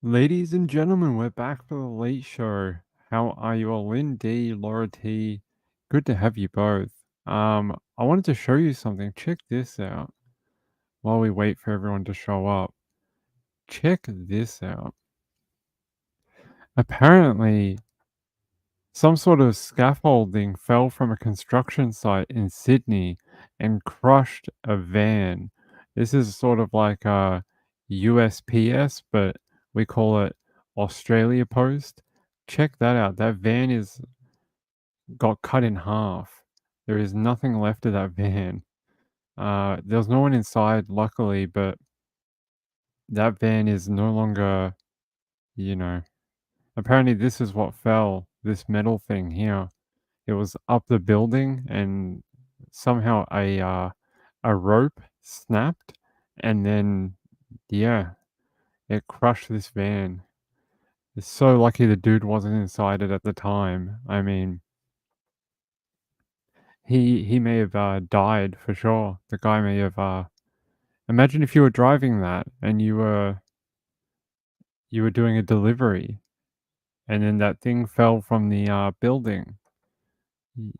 Ladies and gentlemen, we're back for the late show. How are you all? Lynn D, Laura T. Good to have you both. I wanted to show you something. Check this out while we wait for everyone to show up. Check this out. Apparently, some sort of scaffolding fell from a construction site in Sydney and crushed a van. This is sort of like a USPS, but we call it Australia Post. Check that out. That van is got cut in half. There is nothing left of that van. There's no one inside, luckily, but that van is no longer, you know. Apparently, this is what fell. This metal thing here. It was up the building, and somehow a rope snapped, and then yeah, it crushed this van. It's so lucky the dude wasn't inside it at the time. I mean, he may have died for sure. The guy may have. Imagine if you were driving that and you were doing a delivery, and then that thing fell from the building.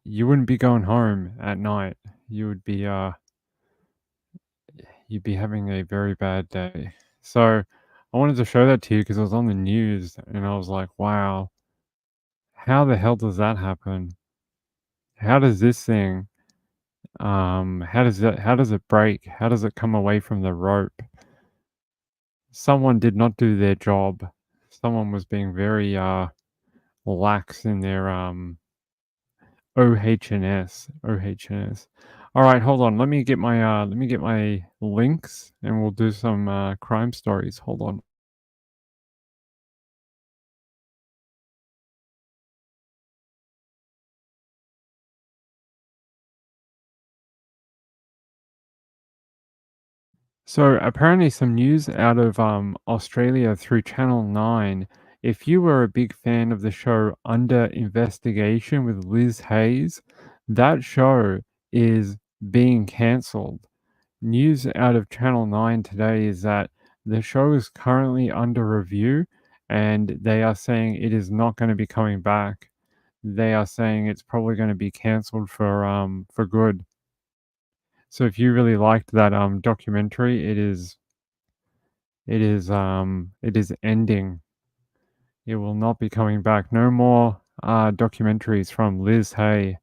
You wouldn't be going home at night. You would be you'd be having a very bad day. So I wanted to show that to you because it was on the news, and I was like, wow, how the hell does that happen? How does this thing? How does it break? How does it come away from the rope? Someone did not do their job. Someone was being very lax in their OH&S. All right, hold on. Let me get my links, and we'll do some crime stories. Hold on. So apparently, some news out of Australia through Channel 9. If you were a big fan of the show Under Investigation with Liz Hayes, that show is being cancelled. News out of Channel 9 today is that the show is currently under review, and they are saying it is not going to be coming back. They are saying it's probably going to be cancelled for good. So if you really liked that documentary, it is ending. It will not be coming back. No more documentaries from Liz Hay.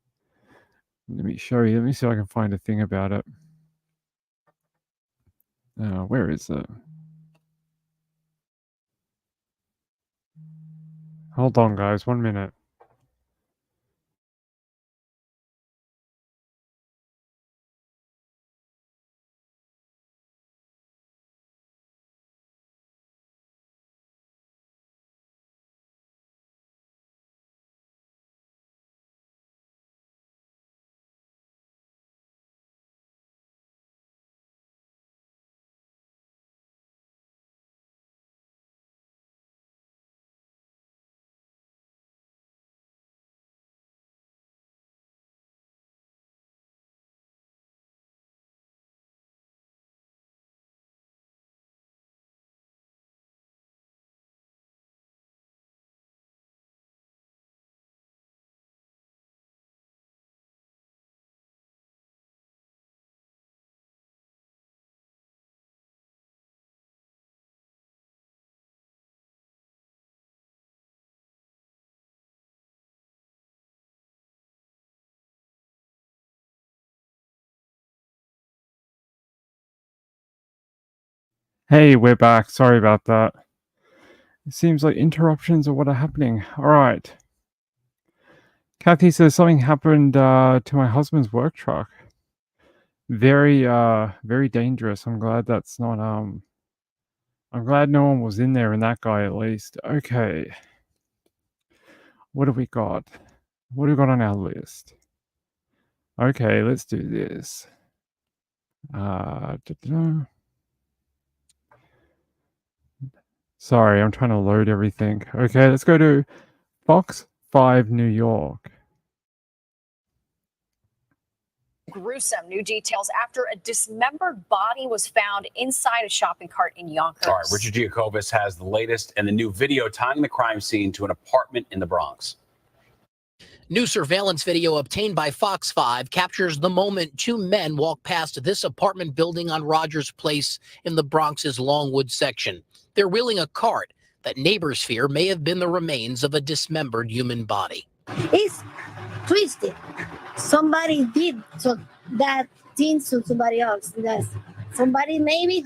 Let me show you. Let me see if I can find a thing about it. Where is it? Hold on, guys. 1 minute. Hey, we're back. Sorry about that. It seems like interruptions are what are happening. All right. Kathy says something happened to my husband's work truck. Very dangerous. I'm glad that's not I'm glad no one was in there, and that guy at least. Okay. What do we got? What do we got on our list? Okay, let's do this. Da-da-da. Sorry, I'm trying to load everything. Okay, let's go to Fox 5 New York. Gruesome new details after a dismembered body was found inside a shopping cart in Yonkers. All right, Richard Giacobas has the latest and the new video tying the crime scene to an apartment in the Bronx. New surveillance video obtained by Fox 5 captures the moment two men walk past this apartment building on Rogers Place in the Bronx's Longwood section. They're wheeling a cart that neighbors fear may have been the remains of a dismembered human body. It's twisted. Somebody did that thing to somebody else. Somebody maybe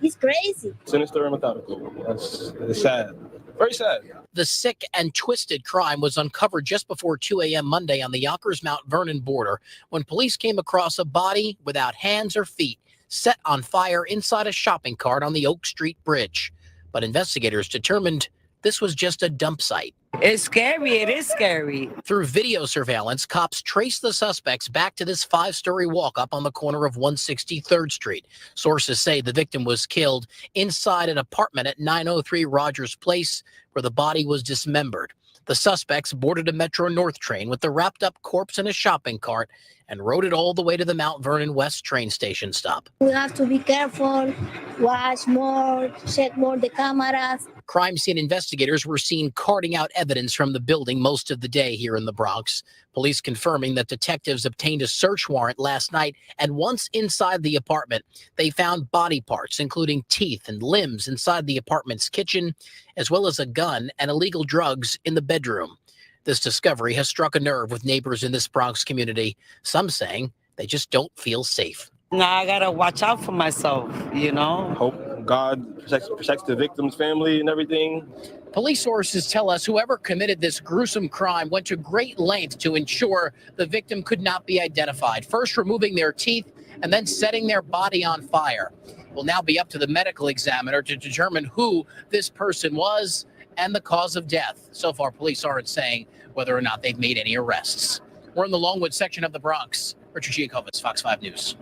he's crazy. Sinister and methodical. It's sad. Very sad. The sick and twisted crime was uncovered just before 2 a.m. Monday on the Yonkers-Mount Vernon border when police came across a body without hands or feet set on fire inside a shopping cart on the Oak Street Bridge. But investigators determined this was just a dump site. It's scary. It is scary. Through video surveillance, cops traced the suspects back to this 5-story walk-up on the corner of 163rd Street. Sources say the victim was killed inside an apartment at 903 Rogers Place, where the body was dismembered. The suspects boarded a Metro North train with the wrapped-up corpse in a shopping cart and rode it all the way to the Mount Vernon West train station stop. We have to be careful, watch more, check more the cameras. Crime scene investigators were seen carting out evidence from the building most of the day here in the Bronx. Police confirming that detectives obtained a search warrant last night, and once inside the apartment, they found body parts, including teeth and limbs inside the apartment's kitchen, as well as a gun and illegal drugs in the bedroom. This discovery has struck a nerve with neighbors in this Bronx community, some saying they just don't feel safe. Now I gotta watch out for myself, you know. Hope God protects the victim's family and everything. Police sources tell us whoever committed this gruesome crime went to great lengths to ensure the victim could not be identified, first removing their teeth and then setting their body on fire. It will now be up to the medical examiner to determine who this person was and the cause of death. So far, police aren't saying whether or not they've made any arrests. We're in the Longwood section of the Bronx. Richard Giacobas, Fox 5 News.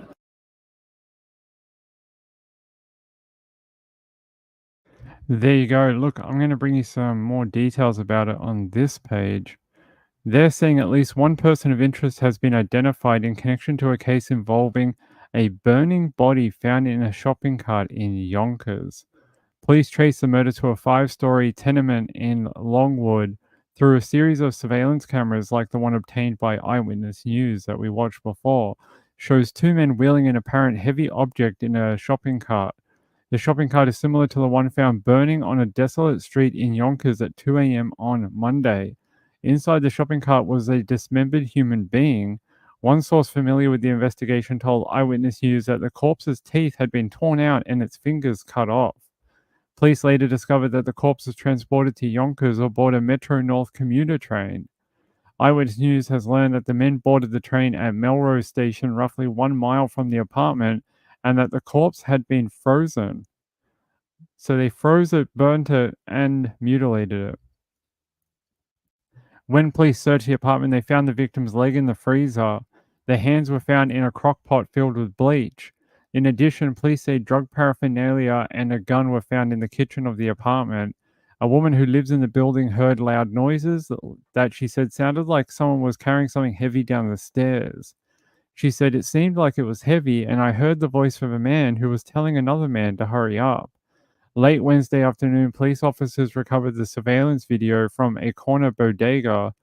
There you go. Look, I'm going to bring you some more details about it on this page. They're saying at least one person of interest has been identified in connection to a case involving a burning body found in a shopping cart in Yonkers. Police traced the murder to a 5-story tenement in Longwood through a series of surveillance cameras like the one obtained by Eyewitness News that we watched before. Shows two men wheeling an apparent heavy object in a shopping cart. The shopping cart is similar to the one found burning on a desolate street in Yonkers at 2 a.m. on Monday. Inside the shopping cart was a dismembered human being. One source familiar with the investigation told Eyewitness News that the corpse's teeth had been torn out and its fingers cut off. Police later discovered that the corpse was transported to Yonkers aboard a Metro North commuter train. Eyewitness News has learned that the men boarded the train at Melrose Station, roughly 1 mile from the apartment, and that the corpse had been frozen. So they froze it, burnt it, and mutilated it. When police searched the apartment, they found the victim's leg in the freezer. Their hands were found in a crock pot filled with bleach. In addition, police say drug paraphernalia and a gun were found in the kitchen of the apartment. A woman who lives in the building heard loud noises that she said sounded like someone was carrying something heavy down the stairs. She said it seemed like it was heavy, and I heard the voice of a man who was telling another man to hurry up. Late Wednesday afternoon, police officers recovered the surveillance video from a corner bodega.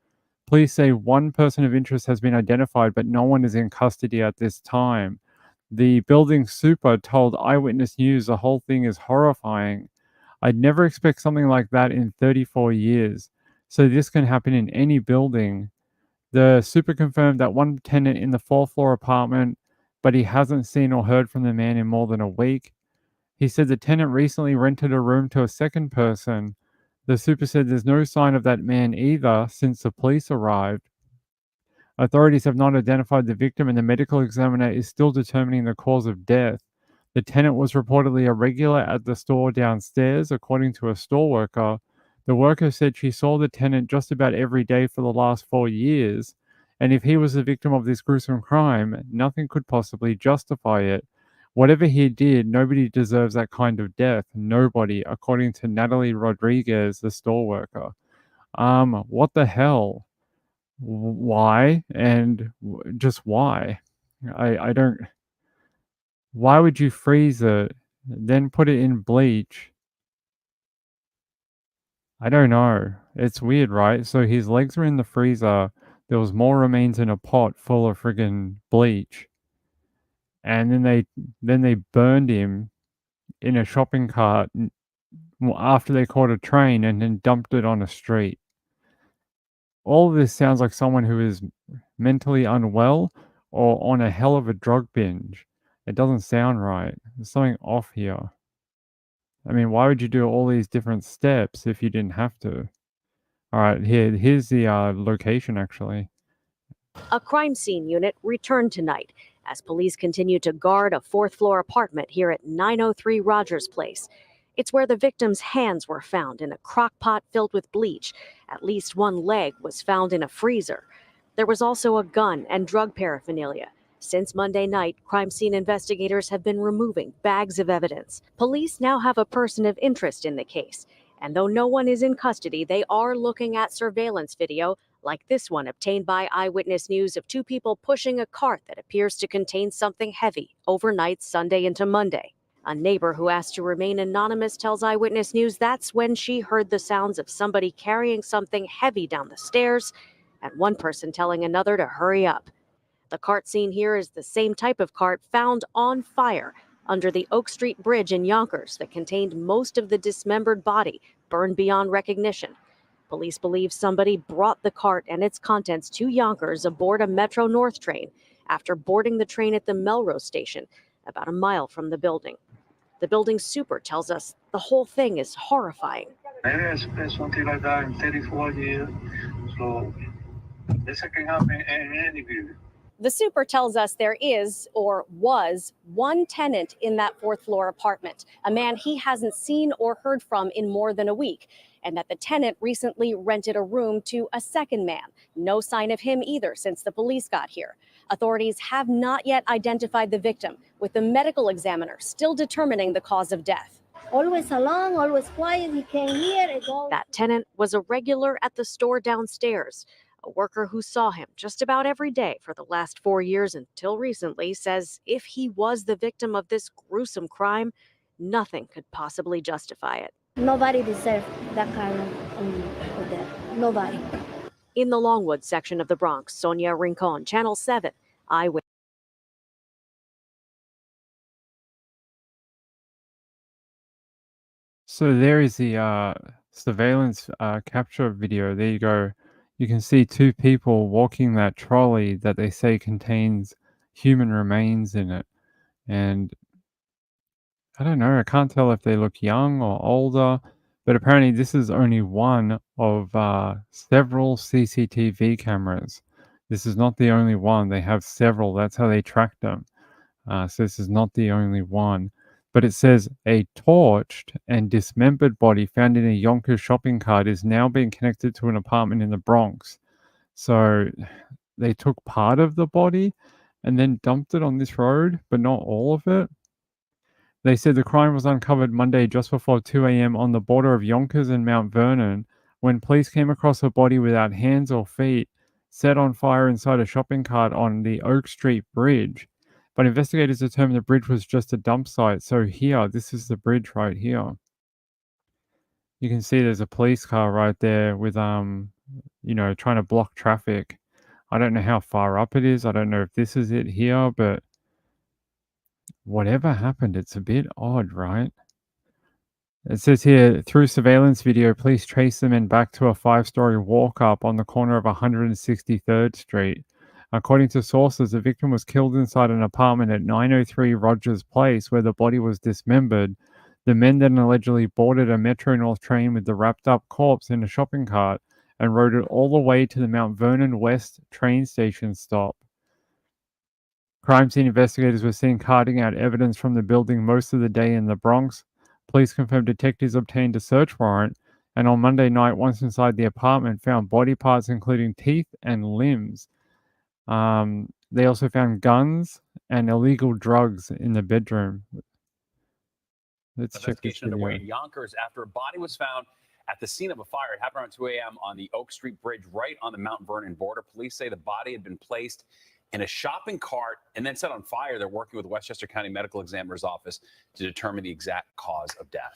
Police say one person of interest has been identified, but no one is in custody at this time. The building super told Eyewitness News the whole thing is horrifying. I'd never expect something like that in 34 years. So this can happen in any building. The super confirmed that one tenant in the 4th floor apartment, but he hasn't seen or heard from the man in more than a week. He said the tenant recently rented a room to a second person. The super said there's no sign of that man either since the police arrived. Authorities have not identified the victim, and the medical examiner is still determining the cause of death. The tenant was reportedly a regular at the store downstairs, according to a store worker. The worker said she saw the tenant just about every day for the last 4 years, and if he was the victim of this gruesome crime, nothing could possibly justify it. Whatever he did, nobody deserves that kind of death. Nobody, according to Natalie Rodriguez, the store worker. What the hell? Why? And just why? I don't. Why would you freeze it, then put it in bleach? I don't know. It's weird, right? So his legs were in the freezer. There was more remains in a pot full of friggin' bleach, and then they burned him in a shopping cart after they caught a train and then dumped it on a street. All of this sounds like someone who is mentally unwell or on a hell of a drug binge. It doesn't sound right. There's something off here. I mean, why would you do all these different steps if you didn't have to? All right, here's the location actually. A crime scene unit returned tonight as police continue to guard a fourth-floor apartment here at 903 Rogers Place. It's where the victim's hands were found in a crock pot filled with bleach. At least one leg was found in a freezer. There was also a gun and drug paraphernalia. Since Monday night, crime scene investigators have been removing bags of evidence. Police now have a person of interest in the case. And though no one is in custody, they are looking at surveillance video like this one obtained by Eyewitness News of two people pushing a cart that appears to contain something heavy overnight Sunday into Monday. A neighbor who asked to remain anonymous tells Eyewitness News that's when she heard the sounds of somebody carrying something heavy down the stairs and one person telling another to hurry up. The cart seen here is the same type of cart found on fire under the Oak Street Bridge in Yonkers that contained most of the dismembered body burned beyond recognition. Police believe somebody brought the cart and its contents to Yonkers aboard a Metro North train after boarding the train at the Melrose station, about a mile from the building. The building super tells us the whole thing is horrifying. I never experienced something like that in 34 years, so this can happen in any building. The super tells us there is, or was, one tenant in that fourth floor apartment, a man he hasn't seen or heard from in more than a week, and that the tenant recently rented a room to a second man. No sign of him either since the police got here. Authorities have not yet identified the victim, with the medical examiner still determining the cause of death. Always alone, always quiet. He came here and go. That tenant was a regular at the store downstairs. A worker who saw him just about every day for the last 4 years until recently says if he was the victim of this gruesome crime, nothing could possibly justify it. Nobody deserves that kind of death. Nobody. In the Longwood section of the Bronx, Sonia Rincon, Channel 7, Eyewitness. So there is the surveillance capture video. There you go. You can see two people walking that trolley that they say contains human remains in it. And I don't know, I can't tell if they look young or older, but apparently this is only one of several CCTV cameras. This is not the only one. They have several. That's how they track them. So this is not the only one. But it says a torched and dismembered body found in a Yonkers shopping cart is now being connected to an apartment in the Bronx. So they took part of the body and then dumped it on this road, but not all of it. They said the crime was uncovered Monday just before 2 a.m. on the border of Yonkers and Mount Vernon when police came across a body without hands or feet set on fire inside a shopping cart on the Oak Street Bridge. But investigators determined the bridge was just a dump site. So here, this is the bridge right here. You can see there's a police car right there with, trying to block traffic. I don't know how far up it is. I don't know if this is it here, but whatever happened, it's a bit odd, right? It says here, through surveillance video, police traced the men back to a 5-story walk-up on the corner of 163rd Street. According to sources, the victim was killed inside an apartment at 903 Rogers Place, where the body was dismembered. The men then allegedly boarded a Metro North train with the wrapped-up corpse in a shopping cart and rode it all the way to the Mount Vernon West train station stop. Crime scene investigators were seen carting out evidence from the building most of the day in the Bronx. Police confirmed detectives obtained a search warrant, and on Monday night, once inside the apartment, found body parts including teeth and limbs. They also found guns and illegal drugs in the bedroom. Let's check this Investigation underway video. in Yonkers after a body was found at the scene of a fire. It happened around 2 a.m. on the Oak Street Bridge right on the Mount Vernon border. Police say the body had been placed in a shopping cart and then set on fire. They're working with the Westchester County Medical Examiner's Office to determine the exact cause of death.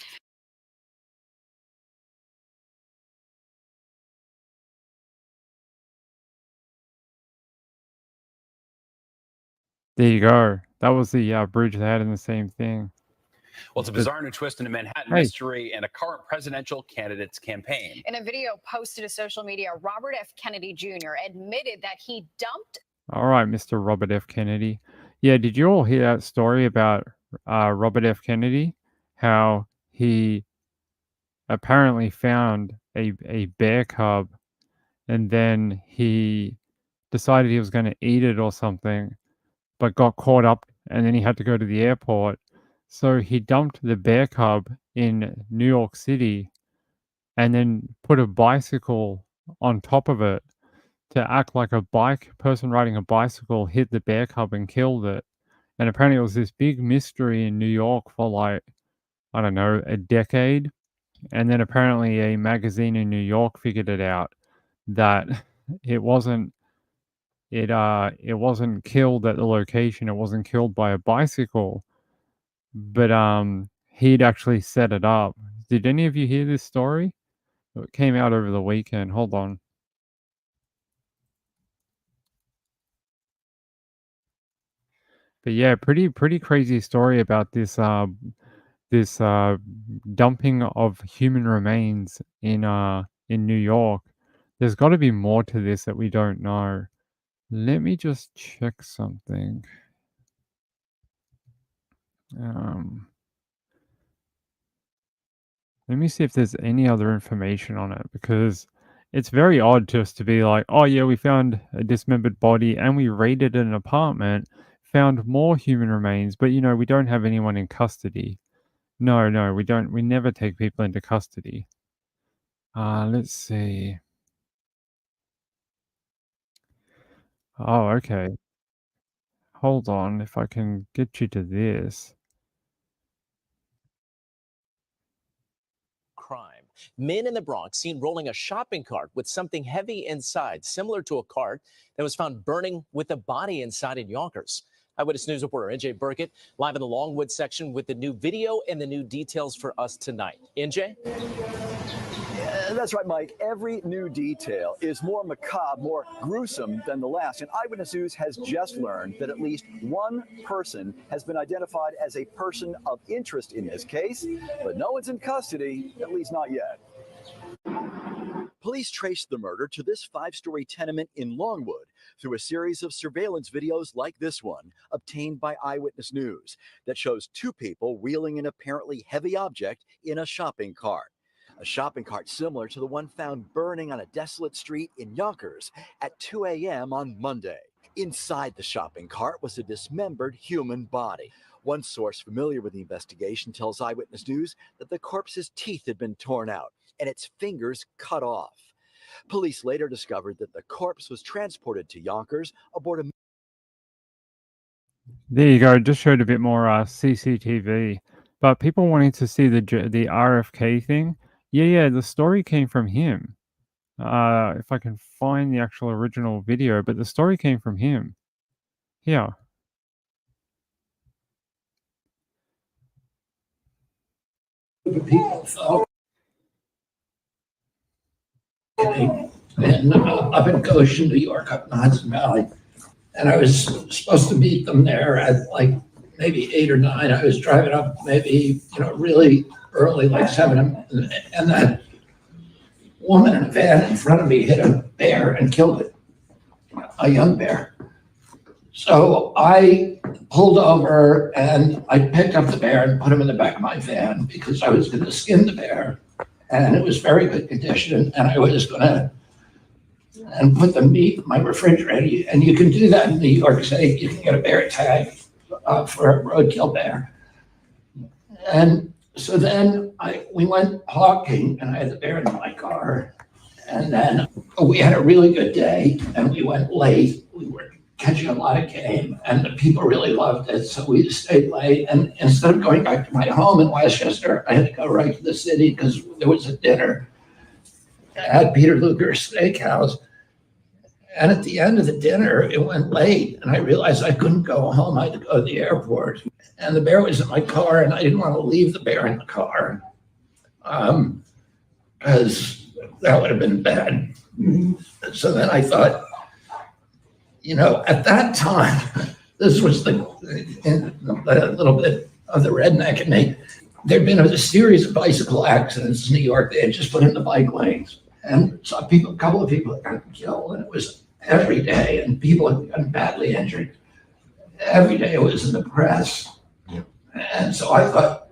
There you go. That was the bridge they had in the same thing. Well, it's a bizarre new twist in a Manhattan mystery and a current presidential candidate's campaign. In a video posted to social media, Robert F. Kennedy Jr. admitted that he dumped. All right, Mr. Robert F. Kennedy. Yeah, did you all hear that story about Robert F. Kennedy? How he apparently found a bear cub and then he decided he was going to eat it or something, but got caught up and then he had to go to the airport. So he dumped the bear cub in New York City and then put a bicycle on top of it to act like a person riding a bicycle hit the bear cub and killed it. And apparently it was this big mystery in New York for like, I don't know, a decade. And then apparently a magazine in New York figured it out that it wasn't killed at the location. It wasn't killed by a bicycle, but he'd actually set it up. Did any of you hear this story? It came out over the weekend. Hold on. But yeah, pretty crazy story about this dumping of human remains in New York. There's got to be more to this that we don't know. Let me just check something. Let me see if there's any other information on it, because it's very odd just to be like, oh yeah, we found a dismembered body and we raided an apartment, found more human remains, but you know, we don't have anyone in custody. No, we don't. We never take people into custody. Let's see. Oh, okay. Hold on, if I can get you to this. Crime. Men in the Bronx seen rolling a shopping cart with something heavy inside, similar to a cart that was found burning with a body inside in Yonkers. Eyewitness News reporter NJ Burkett live in the Longwood section with the new video and the new details for us tonight. NJ? That's right, Mike. Every new detail is more macabre, more gruesome than the last. And Eyewitness News has just learned that at least one person has been identified as a person of interest in this case, but no one's in custody, at least not yet. Police traced the murder to this 5-story tenement in Longwood through a series of surveillance videos like this one, obtained by Eyewitness News, that shows two people wheeling an apparently heavy object in a shopping cart. A shopping cart similar to the one found burning on a desolate street in Yonkers at 2 a.m. on Monday. Inside the shopping cart was a dismembered human body. One source familiar with the investigation tells Eyewitness News that the corpse's teeth had been torn out and its fingers cut off. Police later discovered that the corpse was transported to Yonkers aboard a... There you go. Just showed a bit more CCTV. But people wanting to see the RFK thing, yeah, the story came from him. If I can find the actual original video, but the story came from him. Here. People felt and up in Goshen, New York, up in the Hudson Valley. And I was supposed to meet them there at like maybe 8 or 9. I was driving up maybe, really early, like 7. And that woman in a van in front of me hit a bear and killed it, a young bear. So I pulled over and I picked up the bear and put him in the back of my van because I was going to skin the bear. And it was very good condition. And I was going to put the meat in my refrigerator. And you can do that in New York State. You can get a bear tag for a roadkill bear. And so then we went hawking and I had the bear in my car. And then we had a really good day and we went late. We were catching a lot of game and the people really loved it. So we stayed late. And instead of going back to my home in Westchester, I had to go right to the city because there was a dinner at Peter Luger's Steakhouse. And at the end of the dinner, it went late, and I realized I couldn't go home. I had to go to the airport. And the bear was in my car, and I didn't want to leave the bear in the car because that would have been bad. So then I thought, at that time, this was a little bit of the redneck in me. There'd been a series of bicycle accidents in New York. They had just put in the bike lanes, and saw a couple of people had gotten killed, and it was every day, and people had gotten badly injured. Every day it was in the press. And so I thought,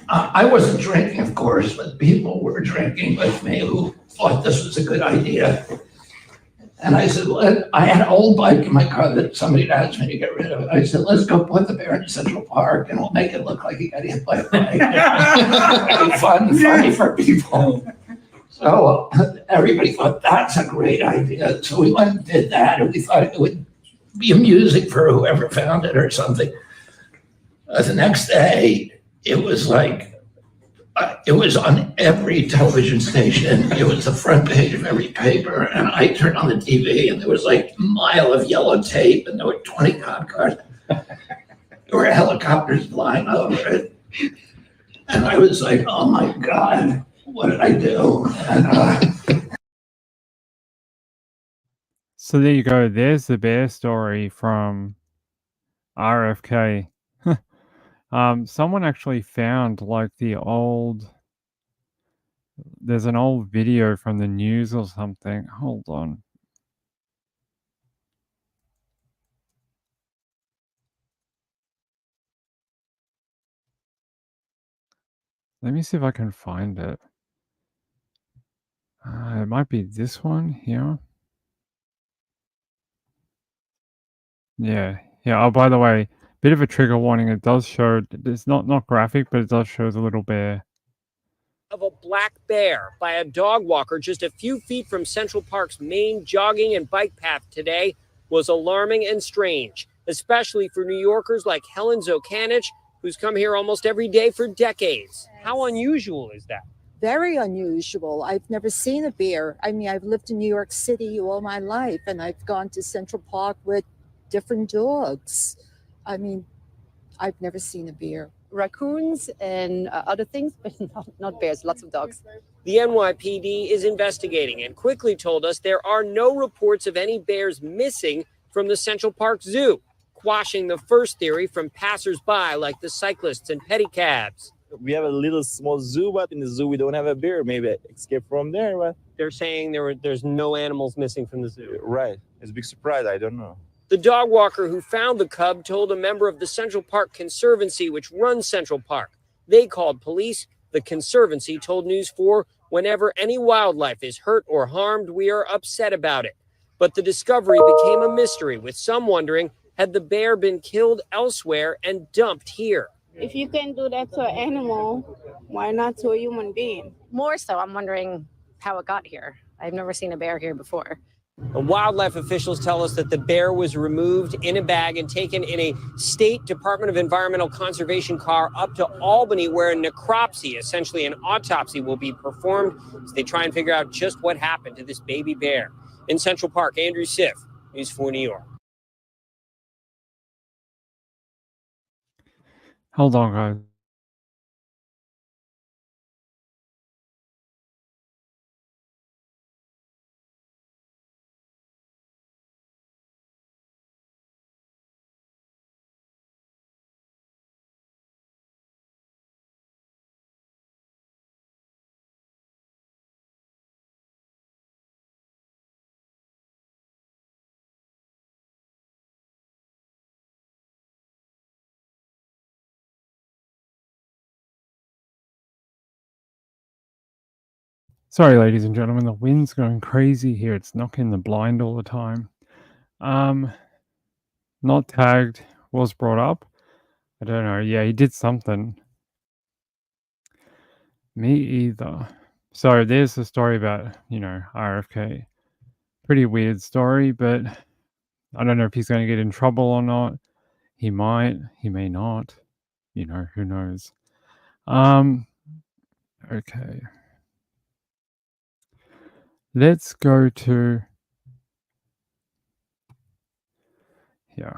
I wasn't drinking, of course, but people were drinking with me who thought this was a good idea. And I said, well, I had an old bike in my car that somebody had asked me to get rid of. I said, let's go put the bear in Central Park and we'll make it look like he got hit by a bike. It'll be funny for people. So everybody thought that's a great idea. So we went and did that, and we thought it would be amusing for whoever found it or something. The next day, it was like, it was on every television station. It was the front page of every paper. And I turned on the TV, and there was like a mile of yellow tape, and there were 20 cop cars. There were helicopters flying over it. And I was like, oh my God, what did I do? And, So there you go. There's the bear story from RFK. Someone actually found like there's an old video from the news or something. Hold on. Let me see if I can find it. It might be this one here. Yeah. Oh, by the way, bit of a trigger warning. It does show, it's not graphic, but it does show the little bear. Of a black bear by a dog walker just a few feet from Central Park's main jogging and bike path today was alarming and strange, especially for New Yorkers like Helen Zokanich, who's come here almost every day for decades. How unusual is that? Very unusual. I've never seen a bear. I mean, I've lived in New York City all my life, and I've gone to Central Park with different dogs. I mean, I've never seen a bear. Raccoons and other things, but not bears, lots of dogs. The NYPD is investigating and quickly told us there are no reports of any bears missing from the Central Park Zoo, quashing the first theory from passersby like the cyclists and pedicabs. We have a little small zoo, but in the zoo we don't have a bear. Maybe I escape from there. But they're saying there's no animals missing from the zoo. Right. It's a big surprise. I don't know. The dog walker who found the cub told a member of the Central Park Conservancy, which runs Central Park. They called police. The Conservancy told News 4, whenever any wildlife is hurt or harmed, we are upset about it. But the discovery became a mystery, with some wondering, had the bear been killed elsewhere and dumped here? If you can do that to an animal, why not to a human being? More so, I'm wondering how it got here. I've never seen a bear here before. And wildlife officials tell us that the bear was removed in a bag and taken in a State Department of Environmental Conservation car up to Albany, where a necropsy, essentially an autopsy, will be performed as they try and figure out just what happened to this baby bear. In Central Park, Andrew Siff, News 4 New York. Hold on, guys. Sorry, ladies and gentlemen, the wind's going crazy here. It's knocking the blind all the time. Not tagged was brought up. I don't know. Yeah, he did something. Me either. So there's the story about, RFK. Pretty weird story, but I don't know if he's going to get in trouble or not. He might, he may not. Who knows? Okay. Let's go to Yeah.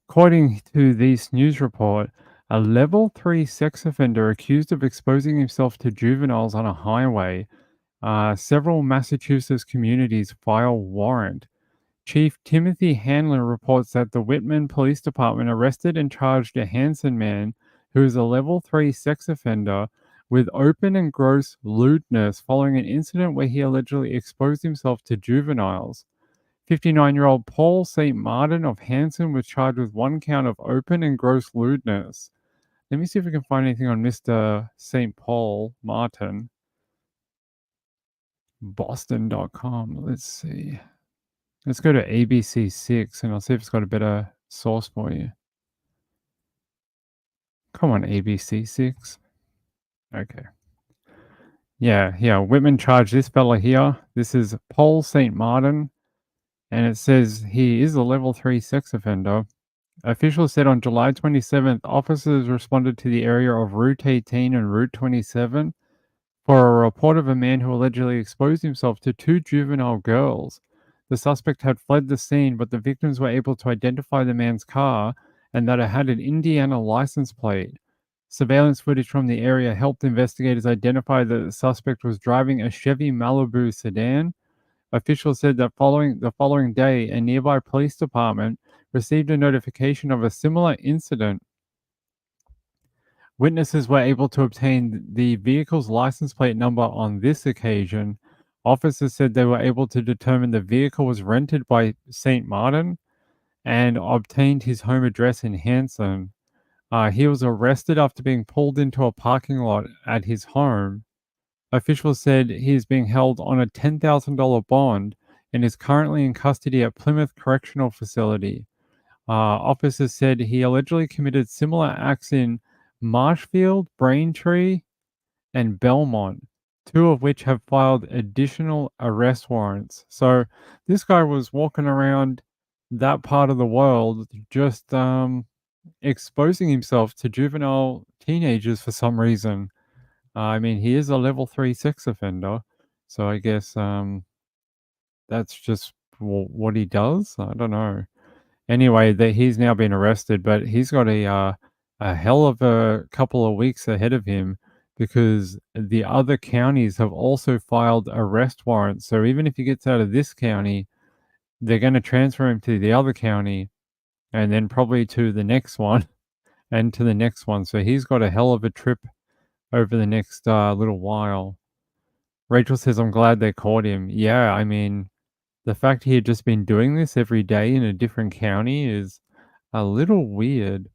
According to this news report, a level 3 sex offender accused of exposing himself to juveniles on a highway. Several Massachusetts communities file warrant. Chief Timothy Handler reports that the Whitman Police Department arrested and charged a Hanson man who is a level 3 sex offender with open and gross lewdness following an incident where he allegedly exposed himself to juveniles. 59-year-old Paul St. Martin of Hanson was charged with 1 count of open and gross lewdness. Let me see if we can find anything on Mr. St. Paul Martin. Boston.com. Let's see. Let's go to ABC6 and I'll see if it's got a better source for you. Come on, ABC6. Okay. Yeah. Whitman charged this fella here. This is Paul St. Martin. And it says he is a level 3 sex offender. Officials said on July 27th, officers responded to the area of Route 18 and Route 27 for a report of a man who allegedly exposed himself to 2 juvenile girls. The suspect had fled the scene, but the victims were able to identify the man's car and that it had an Indiana license plate. Surveillance footage from the area helped investigators identify that the suspect was driving a Chevy Malibu sedan. Officials said that the following day, a nearby police department received a notification of a similar incident. Witnesses were able to obtain the vehicle's license plate number on this occasion. Officers said they were able to determine the vehicle was rented by St. Martin and obtained his home address in Hanson. He was arrested after being pulled into a parking lot at his home. Officials said he is being held on a $10,000 bond and is currently in custody at Plymouth Correctional Facility. Officers said he allegedly committed similar acts in Marshfield, Braintree, and Belmont, 2 of which have filed additional arrest warrants. So this guy was walking around that part of the world just exposing himself to juvenile teenagers for some reason. I mean, he is a level 3 sex offender, so I guess that's just what he does. I don't know. Anyway, he's now been arrested, but he's got a hell of a couple of weeks ahead of him because the other counties have also filed arrest warrants. So even if he gets out of this county, they're going to transfer him to the other county and then probably to the next one and to the next one. So he's got a hell of a trip over the next little while. Rachel says, I'm glad they caught him. Yeah, I mean, the fact he had just been doing this every day in a different county is a little weird,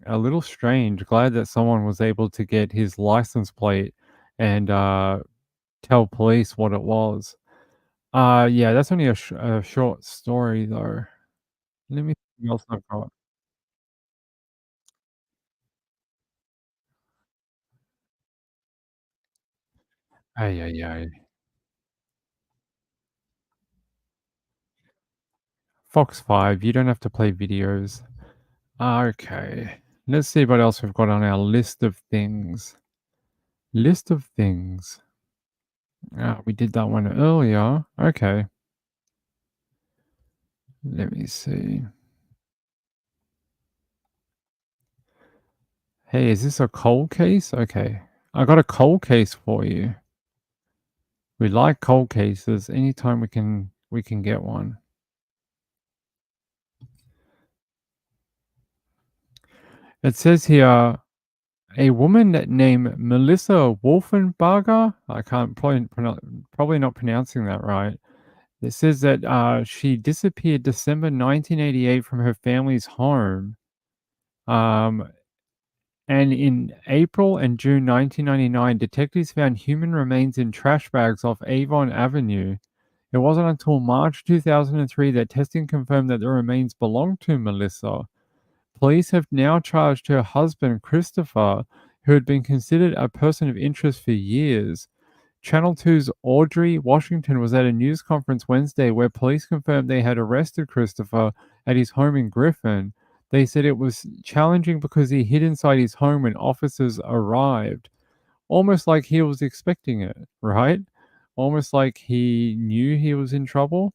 a little strange. Glad that someone was able to get his license plate and tell police what it was. Yeah, that's only a short story, though. Let me see what else I've got. Ay. Fox 5, you don't have to play videos. Okay. Let's see what else we've got on our list of things. List of things. We did that one earlier. Okay. Let me see. Hey, is this a cold case? Okay. I got a cold case for you. We like cold cases. Anytime we can get one. It says here, a woman named Melissa Wolfenbarger, I can't probably not pronouncing that right. It says that she disappeared December 1988 from her family's home. And in April and June 1999, detectives found human remains in trash bags off Avon Avenue. It wasn't until March 2003 that testing confirmed that the remains belonged to Melissa. Police have now charged her husband, Christopher, who had been considered a person of interest for years. Channel 2's Audrey Washington was at a news conference Wednesday where police confirmed they had arrested Christopher at his home in Griffin. They said it was challenging because he hid inside his home when officers arrived. Almost like he was expecting it, right? Almost like he knew he was in trouble.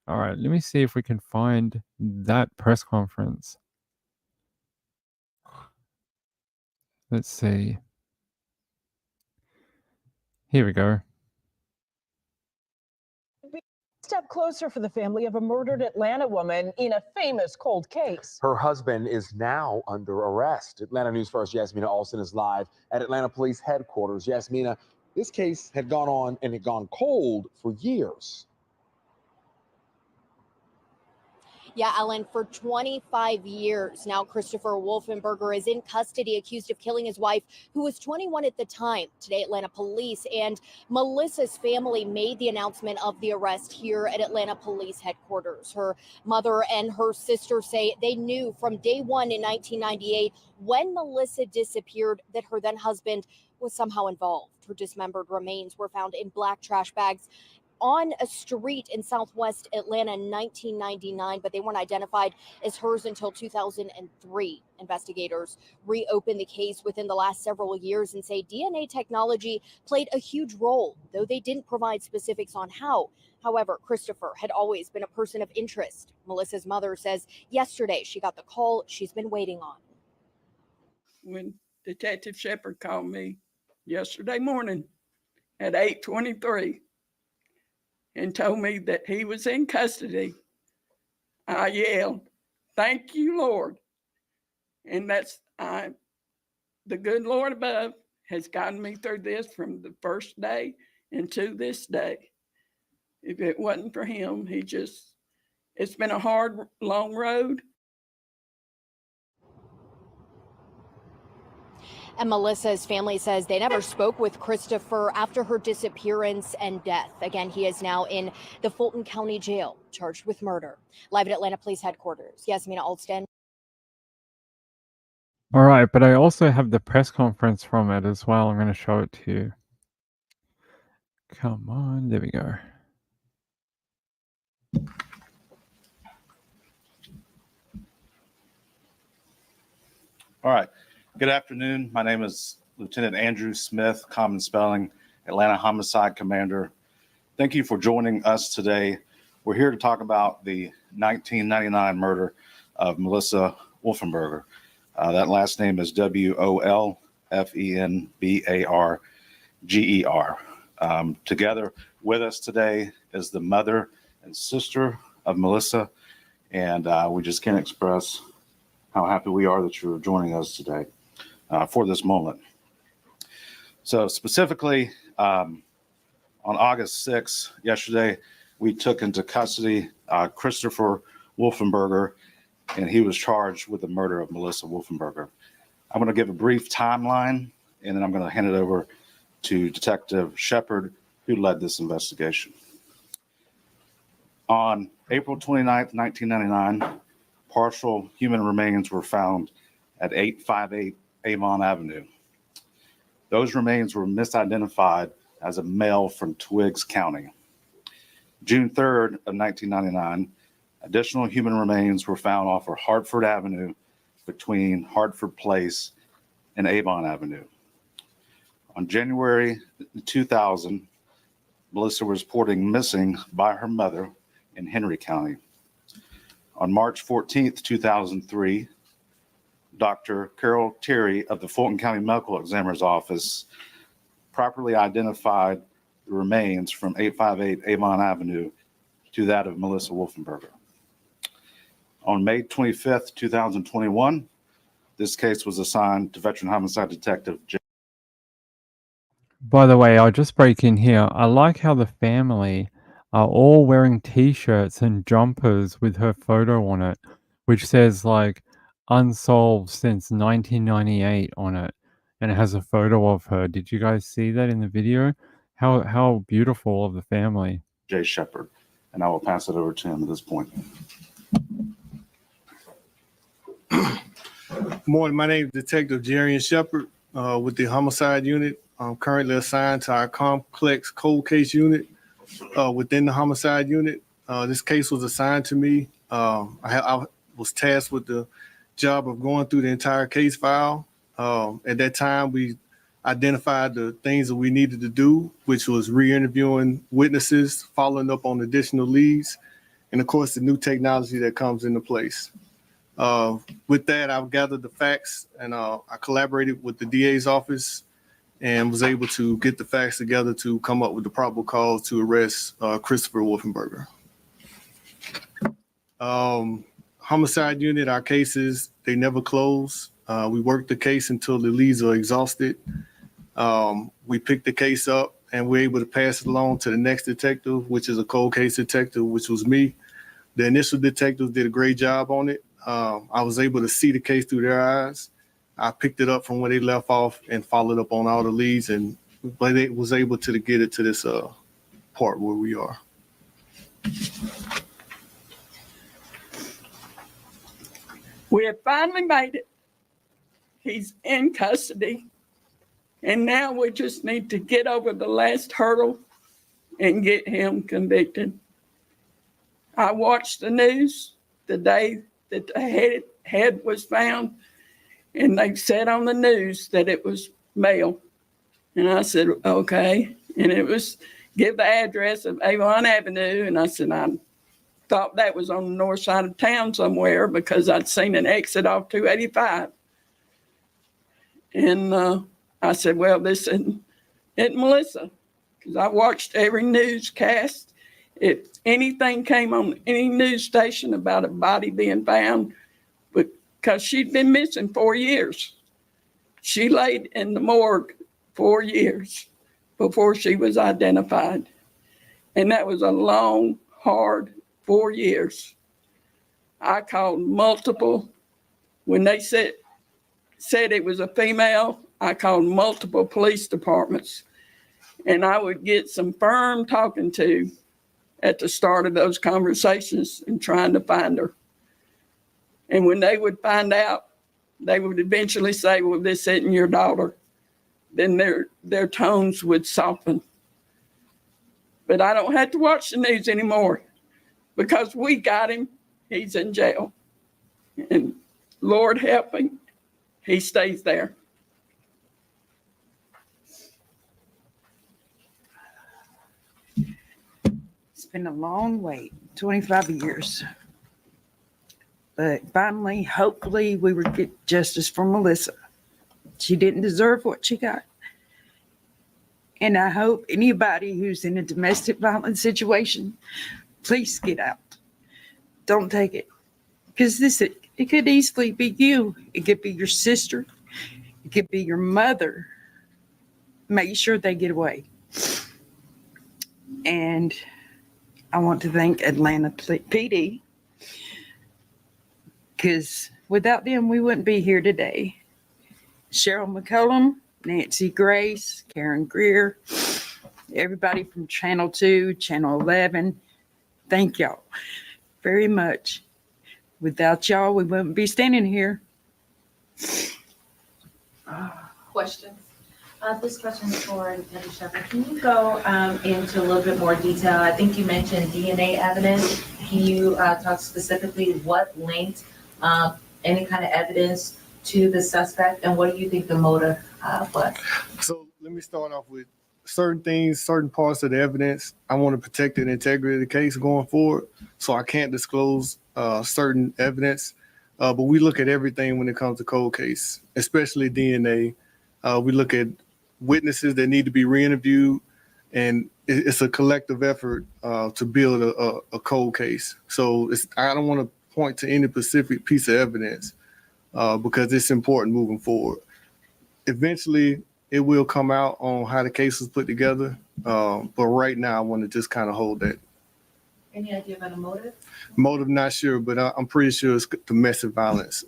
All right, let me see if we can find that press conference. Let's see. Here we go. Step closer for the family of a murdered Atlanta woman in a famous cold case. Her husband is now under arrest. Atlanta News First Yasmina Alston is live at Atlanta Police Headquarters. Yasmina, this case had gone on and had gone cold for years. Yeah, Ellen, for 25 years now, Christopher Wolfenberger is in custody, accused of killing his wife, who was 21 at the time. Today, Atlanta police and Melissa's family made the announcement of the arrest here at Atlanta Police Headquarters. Her mother and her sister say they knew from day one in 1998, when Melissa disappeared, that her then husband was somehow involved. Her dismembered remains were found in black trash bags on a street in Southwest Atlanta in 1999, but they weren't identified as hers until 2003. Investigators reopened the case within the last several years and say DNA technology played a huge role, though they didn't provide specifics on how. However, Christopher had always been a person of interest. Melissa's mother says yesterday she got the call she's been waiting on. When Detective Shepard called me yesterday morning at 8:23 and told me that he was in custody, I yelled, "Thank you, Lord." And that's the good Lord above has gotten me through this from the first day and to this day. If it wasn't for him, it's been a hard, long road. And Melissa's family says they never spoke with Christopher after her disappearance and death. Again, he is now in the Fulton County Jail, charged with murder. Live at Atlanta Police Headquarters, Yasmina Alston. All right, but I also have the press conference from it as well. I'm going to show it to you. Come on, there we go. All right. Good afternoon. My name is Lieutenant Andrew Smith, Common Spelling, Atlanta Homicide Commander. Thank you for joining us today. We're here to talk about the 1999 murder of Melissa Wolfenberger. That last name is Wolfenbarger. Together with us today is the mother and sister of Melissa, and we just can't express how happy we are that you're joining us today for this moment. So specifically, on August 6th, yesterday, we took into custody Christopher Wolfenberger, and he was charged with the murder of Melissa Wolfenberger. I'm going to give a brief timeline, and then I'm going to hand it over to Detective Shepard, who led this investigation. On April 29th, 1999, partial human remains were found at 858 Avon Avenue. Those remains were misidentified as a male from Twiggs County. June 3rd of 1999, additional human remains were found off of Hartford Avenue between Hartford Place and Avon Avenue. On January 2000, Melissa was reported missing by her mother in Henry County. On March 14th, 2003, Dr. Carol Terry of the Fulton County Medical Examiner's Office properly identified the remains from 858 Avon Avenue to that of Melissa Wolfenberger. On May 25th, 2021, this case was assigned to veteran homicide detective Jay. By the way, I'll just break in here. I like how the family are all wearing t-shirts and jumpers with her photo on it, which says like unsolved since 1998 on it, and it has a photo of her. Did you guys see that in the video? How beautiful of the family. Jay Shepard, and I will pass it over to him at this point. Morning, my name is Detective Jarian Shepard with the Homicide Unit. I'm currently assigned to our complex cold case unit within the Homicide Unit. This case was assigned to me. I was tasked with the job of going through the entire case file. At that time, we identified the things that we needed to do, which was re-interviewing witnesses, following up on additional leads, and of course the new technology that comes into place. With that, I've gathered the facts, and I collaborated with the DA's office and was able to get the facts together to come up with the probable cause to arrest Christopher Wolfenberger. Homicide unit, our cases, they never close. We work the case until the leads are exhausted. We pick the case up and we're able to pass it along to the next detective, which is a cold case detective, which was me. The initial detectives did a great job on it. I was able to see the case through their eyes. I picked it up from where they left off and followed up on all the leads, and they was able to get it to this part where we are. We have finally made it. He's in custody. And now we just need to get over the last hurdle and get him convicted. I watched the news the day that the head was found, and they said on the news that it was male. And I said, okay. And it was, give the address of Avon Avenue. And I said, I thought that was on the north side of town somewhere because I'd seen an exit off 285. And I said, well, this isn't Melissa, because I watched every newscast. If anything came on any news station about a body being found, because she'd been missing 4 years. She laid in the morgue 4 years before she was identified. And that was a long, hard 4 years. I called multiple, when they said it was a female, I called multiple police departments, and I would get some firm talking to at the start of those conversations and trying to find her. And when they would find out, they would eventually say, well, this isn't your daughter. Then their tones would soften. But I don't have to watch the news anymore because we got him. He's in jail. And Lord help him, he stays there. It's been a long wait, 25 years. But finally, hopefully, we will get justice for Melissa. She didn't deserve what she got. And I hope anybody who's in a domestic violence situation, please get out. Don't take it. Because it could easily be you. It could be your sister. It could be your mother. Make sure they get away. And I want to thank Atlanta PD, because without them, we wouldn't be here today. Cheryl McCollum, Nancy Grace, Karen Greer, everybody from Channel 2, Channel 11, thank y'all very much. Without y'all, we wouldn't be standing here. Questions? This question is for Detective Shepard. Can you go into a little bit more detail? I think you mentioned DNA evidence. Can you talk specifically what linked any kind of evidence to the suspect, and what do you think the motive was? So let me start off with certain things, certain parts of the evidence. I want to protect the integrity of the case going forward, so I can't disclose certain evidence. But we look at everything when it comes to cold case, especially DNA. We look at witnesses that need to be re-interviewed, and it's a collective effort to build a cold case. So I don't want to point to any specific piece of evidence because it's important moving forward. Eventually, it will come out on how the case was put together, but right now I want to just kind of hold that. Any idea about a motive? Motive, not sure, but I'm pretty sure it's domestic violence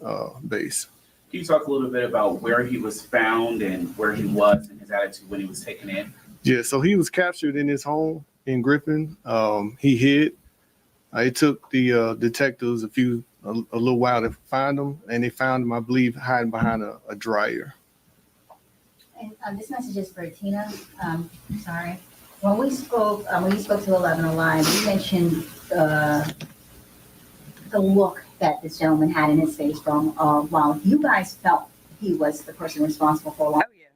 base. Can you talk a little bit about where he was found and where he was and his attitude when he was taken in? Yeah, so he was captured in his home in Griffin. He hid. It took the detectives a little while to find him, and they found him, I believe, hiding behind a dryer. And this message is for Tina. Sorry. When you spoke to 11 Alive, you mentioned the look that this gentleman had in his face from while you guys felt he was the person responsible for a lot. Oh, yeah.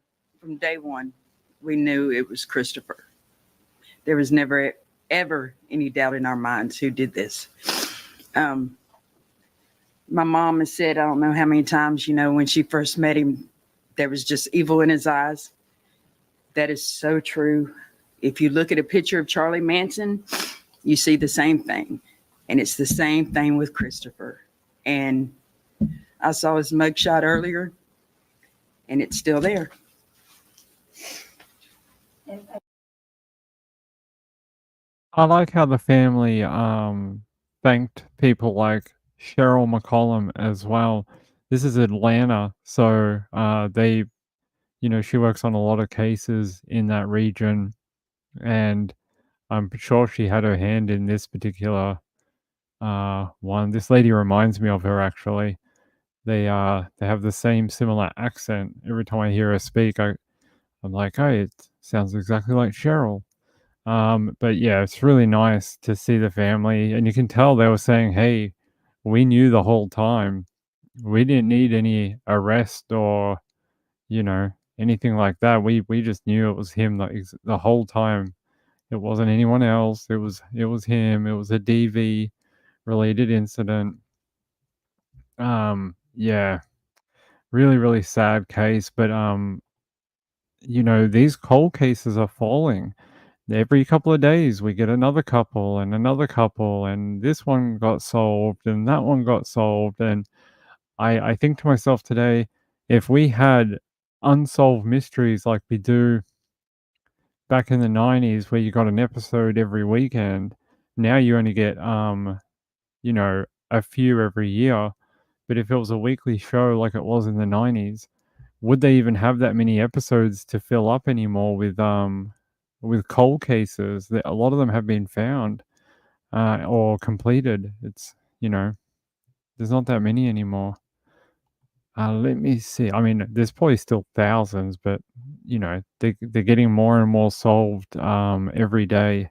From day one, we knew it was Christopher. There was never ever any doubt in our minds who did this. My mom has said, I don't know how many times, when she first met him, there was just evil in his eyes. That is so true. If you look at a picture of Charlie Manson, you see the same thing. And it's the same thing with Christopher. And I saw his mugshot earlier, and it's still there. I like how the family thanked people like Cheryl McCollum as well. This is Atlanta, so they, she works on a lot of cases in that region, and I'm sure she had her hand in this particular one. This lady reminds me of her actually. They have the same similar accent. Every time I hear her speak, I'm like, oh, it sounds exactly like Cheryl. But yeah, it's really nice to see the family, and you can tell they were saying, hey, we knew the whole time. We didn't need any arrest or, anything like that. We just knew it was him the whole time. It wasn't anyone else. It was him. It was a DV related incident. Yeah. Really, really sad case, but these cold cases are falling. Every couple of days we get another couple, and this one got solved and that one got solved. And I think to myself today, if we had unsolved mysteries like we do back in the 90s where you got an episode every weekend, now you only get a few every year. But if it was a weekly show like it was in the 90s, would they even have that many episodes to fill up anymore with cold cases? That a lot of them have been found or completed. It's there's not that many anymore. Let me see. I mean, there's probably still thousands, but they're getting more and more solved every day.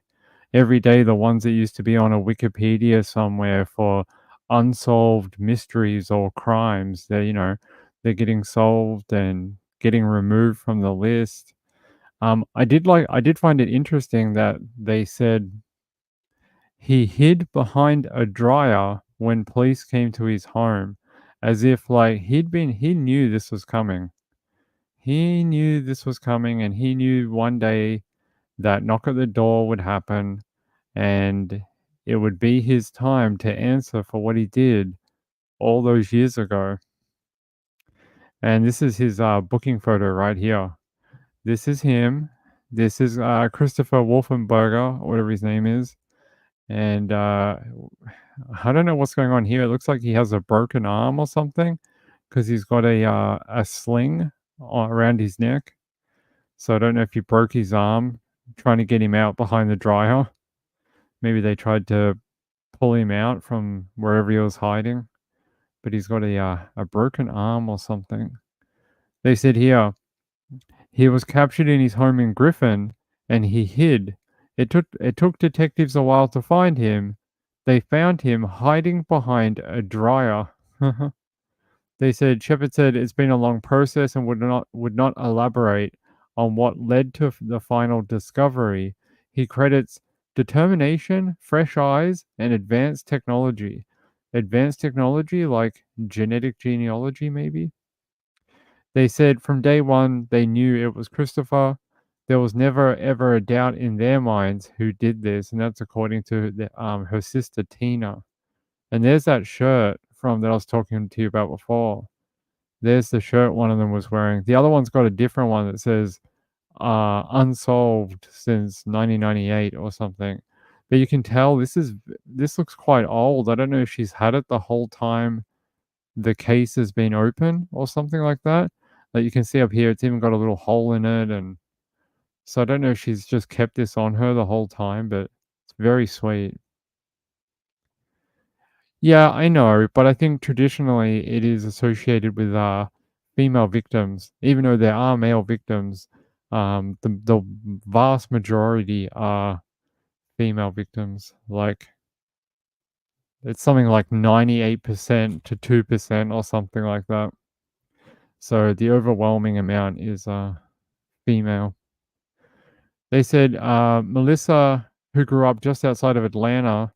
Every day, the ones that used to be on a Wikipedia somewhere for unsolved mysteries or crimes, they're getting solved and getting removed from the list. I did find it interesting that they said he hid behind a dryer when police came to his home, as if like he knew this was coming. He knew this was coming, and he knew one day that knock at the door would happen, and it would be his time to answer for what he did all those years ago. And this is his booking photo right here. This is him. This is Christopher Wolfenberger, whatever his name is. And I don't know what's going on here. It looks like he has a broken arm or something, because he's got a sling around his neck. So I don't know if he broke his arm trying to get him out behind the dryer. Maybe they tried to pull him out from wherever he was hiding, but he's got a broken arm or something. They said here, he was captured in his home in Griffin, and he hid. It took detectives a while to find him. They found him hiding behind a dryer. They said, Shepard said it's been a long process and would not elaborate on what led to the final discovery. He credits determination, fresh eyes, and advanced technology. Advanced technology like genetic genealogy, maybe? They said from day one they knew it was Christopher. There was never ever a doubt in their minds who did this, and that's according to her sister Tina. And there's that shirt that I was talking to you about before. There's the shirt one of them was wearing. The other one's got a different one that says unsolved since 1998 or something. But you can tell this looks quite old. I don't know if she's had it the whole time the case has been open or something like that. Like you can see up here, it's even got a little hole in it, and so I don't know if she's just kept this on her the whole time, but it's very sweet. Yeah, I know, but I think traditionally it is associated with female victims, even though there are male victims. The vast majority are female victims. Like it's something like 98% to 2% or something like that. So the overwhelming amount is female. They said Melissa who grew up just outside of Atlanta,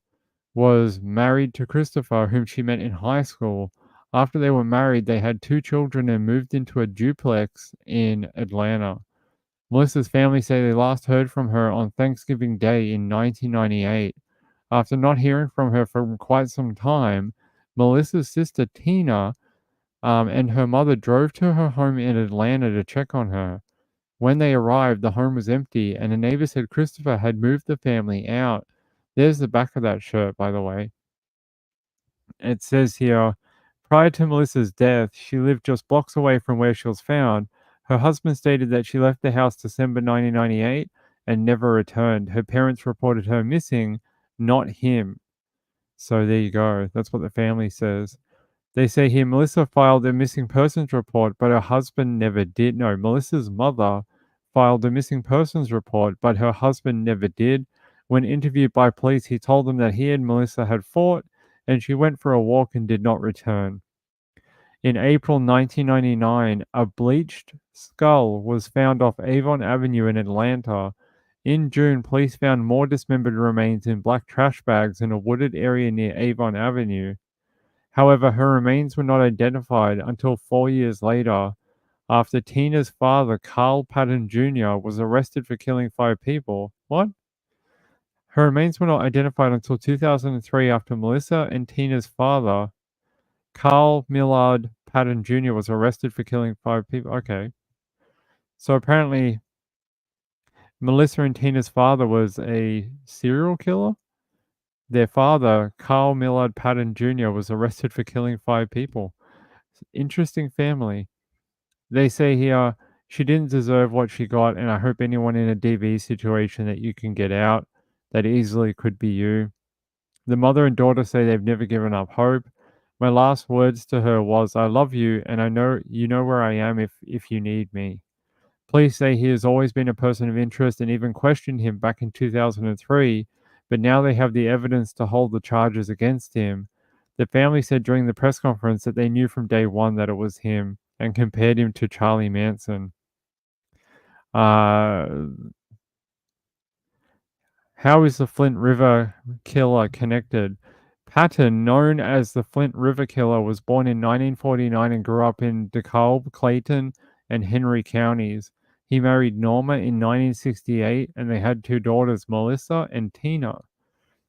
was married to Christopher, whom she met in high school. After they were married, they had 2 children and moved into a duplex in Atlanta. Melissa's family say they last heard from her on Thanksgiving Day in 1998. After not hearing from her for quite some time, Melissa's sister Tina and her mother drove to her home in Atlanta to check on her. When they arrived, the home was empty, and a neighbor said Christopher had moved the family out. There's the back of that shirt, by the way. It says here, prior to Melissa's death, she lived just blocks away from where she was found. Her husband stated that she left the house December 1998 and never returned. Her parents reported her missing, not him. So there you go. That's what the family says. They say here Melissa filed a missing persons report, but her husband never did. No, Melissa's mother filed a missing persons report, but her husband never did. When interviewed by police, he told them that he and Melissa had fought and she went for a walk and did not return. In April 1999, a bleached skull was found off Avon Avenue in Atlanta. In June, police found more dismembered remains in black trash bags in a wooded area near Avon Avenue. However, her remains were not identified until 4 years later, after Tina's father, Carl Patton Jr., was arrested for killing 5 people. What? Her remains were not identified until 2003 after Melissa and Tina's father, Carl Millard Patton Jr., was arrested for killing 5 people. Okay. So apparently, Melissa and Tina's father was a serial killer. Their father, Carl Millard Patton Jr., was arrested for killing 5 people. Interesting family. They say here, she didn't deserve what she got, and I hope anyone in a DV situation that you can get out, that easily could be you. The mother and daughter say they've never given up hope. My last words to her was, I love you, and I know you know where I am if you need me. Police say he has always been a person of interest and even questioned him back in 2003, but now they have the evidence to hold the charges against him. The family said during the press conference that they knew from day one that it was him and compared him to Charlie Manson. How is the Flint River Killer connected? Patton, known as the Flint River Killer, was born in 1949 and grew up in DeKalb, Clayton, and Henry counties. He married Norma in 1968, and they had 2 daughters, Melissa and Tina.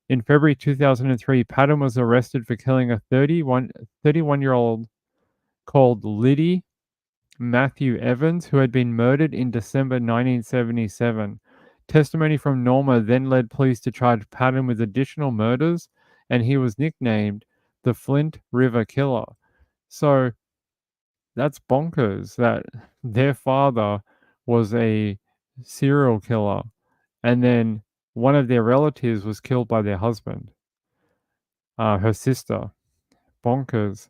In February 2003, Patton was arrested for killing a 31-year-old called Liddy Matthew Evans, who had been murdered in December 1977. Testimony from Norma then led police to charge Patton with additional murders, and he was nicknamed the Flint River Killer. So that's bonkers that their father was a serial killer, and then one of their relatives was killed by their husband, her sister. Bonkers.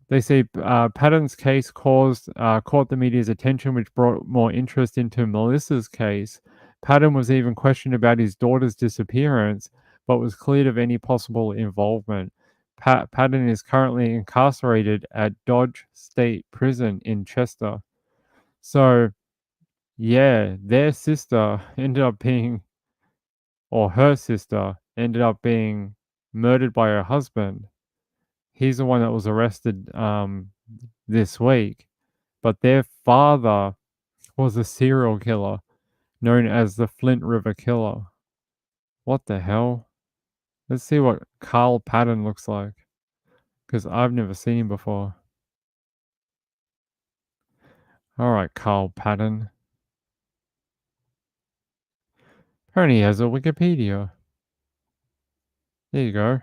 They say Patton's case caught the media's attention, which brought more interest into Melissa's case. Patton was even questioned about his daughter's disappearance, but was cleared of any possible involvement. Patton is currently incarcerated at Dodge State Prison in Chester. So, yeah, their sister ended up being, or her sister ended up being murdered by her husband. He's the one that was arrested this week, but their father was a serial killer known as the Flint River Killer. What the hell? Let's see what Carl Patton looks like, because I've never seen him before. All right, Carl Patton. Apparently he has a Wikipedia. There you go.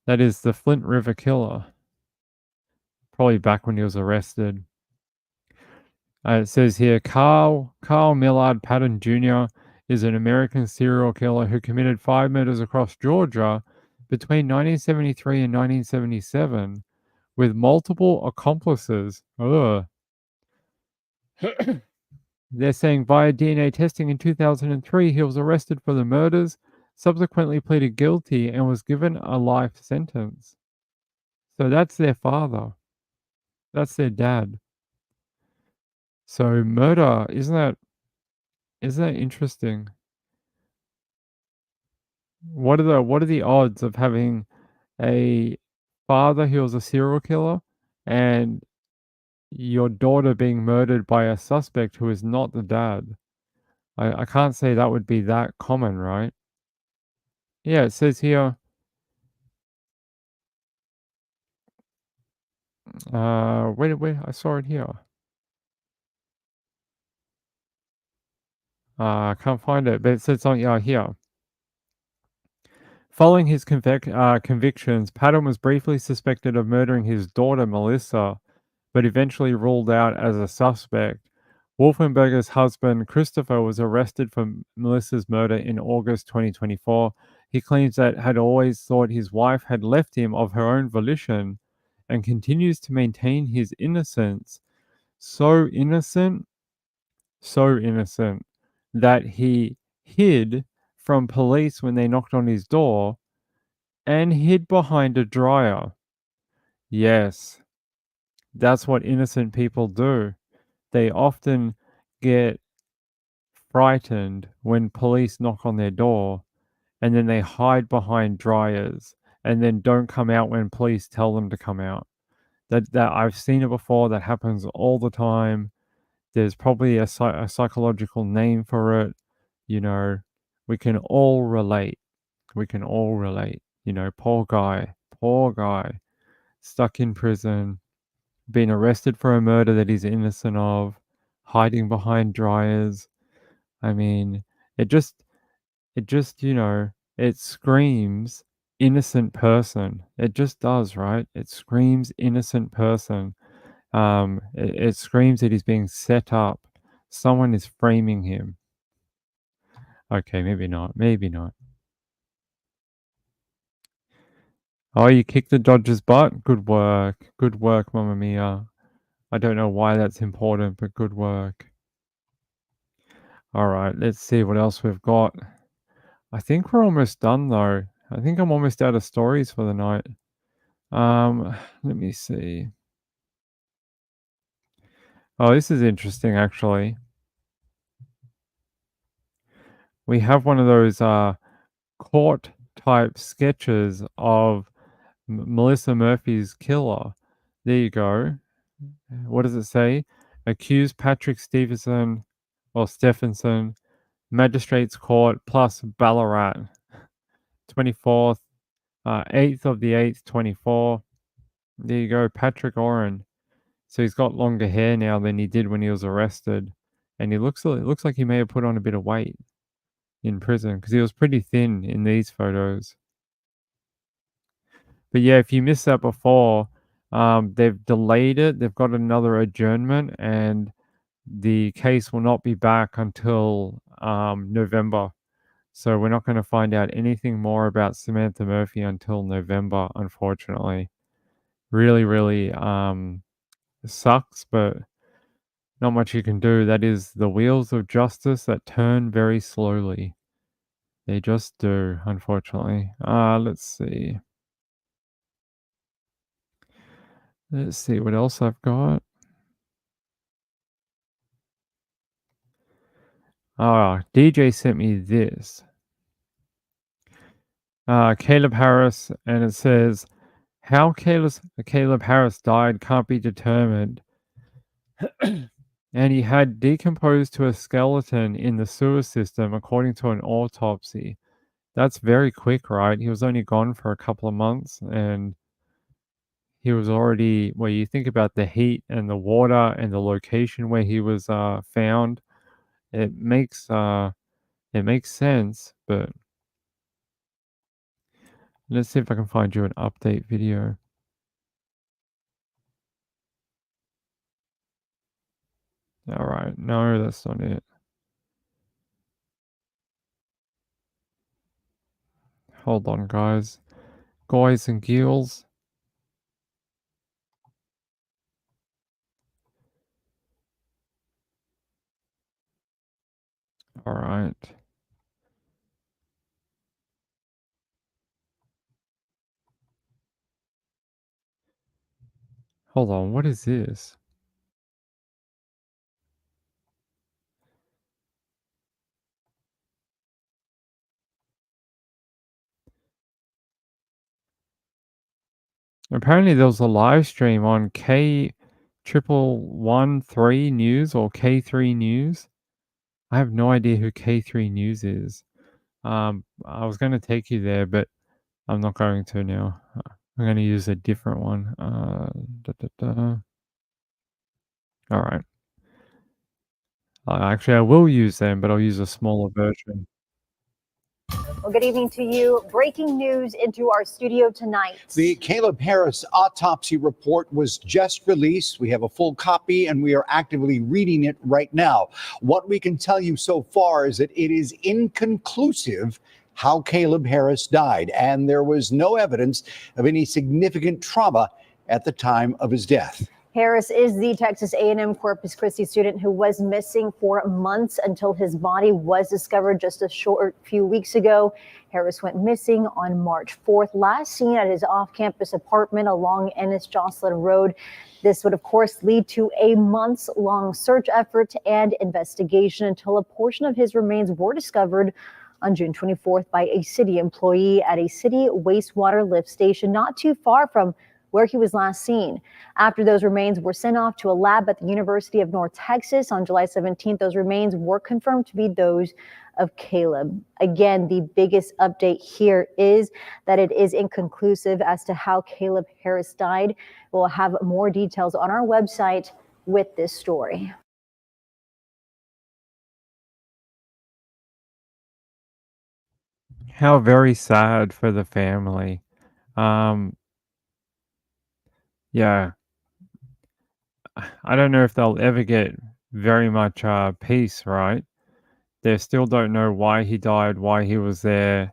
That is the Flint River Killer. Probably back when he was arrested. It says here, Carl Millard Patton Jr. is an American serial killer who committed 5 murders across Georgia between 1973 and 1977 with multiple accomplices. Ugh. They're saying via DNA testing in 2003, he was arrested for the murders, subsequently pleaded guilty, and was given a life sentence. So that's their father. That's their dad. So murder, isn't that interesting? What are the odds of having a father who was a serial killer and your daughter being murdered by a suspect who is not the dad? I can't say that would be that common, right? Yeah, it says here, wait, I saw it here. I can't find it, but it says something here. Following his convictions, Patton was briefly suspected of murdering his daughter, Melissa, but eventually ruled out as a suspect. Wolfenberger's husband, Christopher, was arrested for Melissa's murder in August 2024. He claims that had always thought his wife had left him of her own volition and continues to maintain his innocence. So innocent that he hid from police when they knocked on his door and hid behind a dryer. Yes, that's what innocent people do. They often get frightened when police knock on their door and then they hide behind dryers and then don't come out when police tell them to come out. That I've seen it before. That happens all the time. There's probably a psychological name for it. You know, we can all relate. We can all relate. You know, poor guy, stuck in prison, being arrested for a murder that he's innocent of, hiding behind dryers. I mean, it just, it screams innocent person. It just does, right? It screams innocent person. It screams that he's being set up. Someone is framing him. Okay, maybe not. Maybe not. Oh, you kicked the Dodgers' butt? Good work. Good work, Mamma Mia. I don't know why that's important, but good work. All right, let's see what else we've got. I think we're almost done, though. I think I'm almost out of stories for the night. Let me see. Oh, this is interesting, actually. We have one of those court type sketches of Melissa Murphy's killer. There you go. What does it say? Accused Patrick Stephenson, Magistrates Court plus Ballarat. 24th, 8th of the 8th, 24. There you go, Patrick Oren. So he's got longer hair now than he did when he was arrested. And it looks like he may have put on a bit of weight in prison because he was pretty thin in these photos. But yeah, if you missed that before, they've delayed it. They've got another adjournment, and the case will not be back until November. So we're not going to find out anything more about Samantha Murphy until November, unfortunately. Really, really sucks, but not much you can do. That is the wheels of justice that turn very slowly. They just do, unfortunately. Let's see. Let's see what else I've got. DJ sent me this. Caleb Harris, and it says, how Caleb Harris died can't be determined. And he had decomposed to a skeleton in the sewer system, according to an autopsy. That's very quick, right? He was only gone for a couple of months, and he was already, well, you think about the heat and the water and the location where he was found. It makes sense, but let's see if I can find you an update video. All right, no, that's not it. Hold on, guys. Guys and girls. All right. Hold on, what is this? Apparently there was a live stream on K113 News or K3 News. I have no idea who K3 News is. I was going to take you there, but I'm not going to now. I'm going to use a different one. All right. Actually, I will use them, but I'll use a smaller version. Well, good evening to you. Breaking news into our studio tonight. The Caleb Harris autopsy report was just released. We have a full copy and we are actively reading it right now. What we can tell you so far is that it is inconclusive how Caleb Harris died, and there was no evidence of any significant trauma at the time of his death. Harris is the Texas A&M Corpus Christi student who was missing for months until his body was discovered just a short few weeks ago. Harris went missing on March 4th, last seen at his off-campus apartment along Ennis Jocelyn Road. This would, of course, lead to a months-long search effort and investigation until a portion of his remains were discovered on June 24th by a city employee at a city wastewater lift station not too far from where he was last seen. After those remains were sent off to a lab at the University of North Texas on July 17th, those remains were confirmed to be those of Caleb. Again, the biggest update here is that it is inconclusive as to how Caleb Harris died. We'll have more details on our website with this story. How very sad for the family. Yeah. I don't know if they'll ever get very much peace, right? They still don't know why he died, why he was there,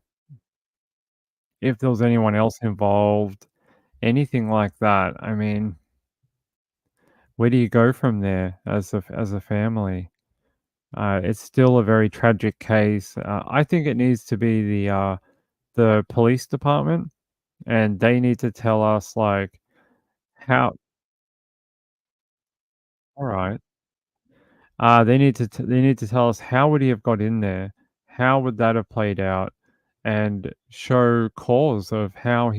if there was anyone else involved, anything like that. I mean, where do you go from there as a family? It's still a very tragic case. I think it needs to be the police department, and they need to tell us like how. All right. They need to tell us how would he have got in there? How would that have played out? And show cause of how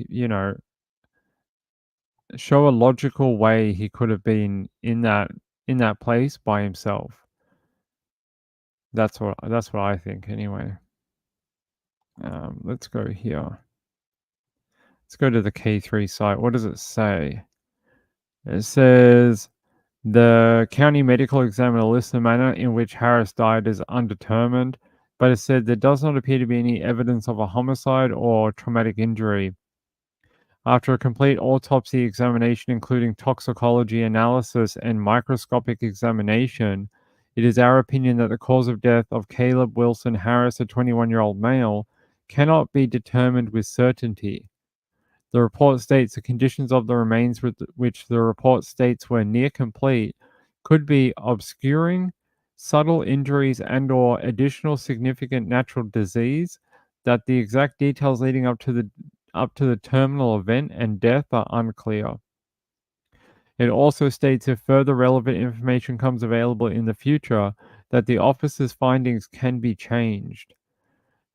show a logical way he could have been in that place by himself. That's what I think anyway. Let's go here. Let's go to the K3 site. What does it say? It says the county medical examiner lists the manner in which Harris died as undetermined, but it said there does not appear to be any evidence of a homicide or traumatic injury. After a complete autopsy examination, including toxicology analysis and microscopic examination, it is our opinion that the cause of death of Caleb Wilson Harris, a 21-year-old male, cannot be determined with certainty. The report states the conditions of the remains which the report states were near complete could be obscuring, subtle injuries and/or additional significant natural disease, that the exact details leading up to the terminal event and death are unclear. It also states if further relevant information comes available in the future, that the officer's findings can be changed.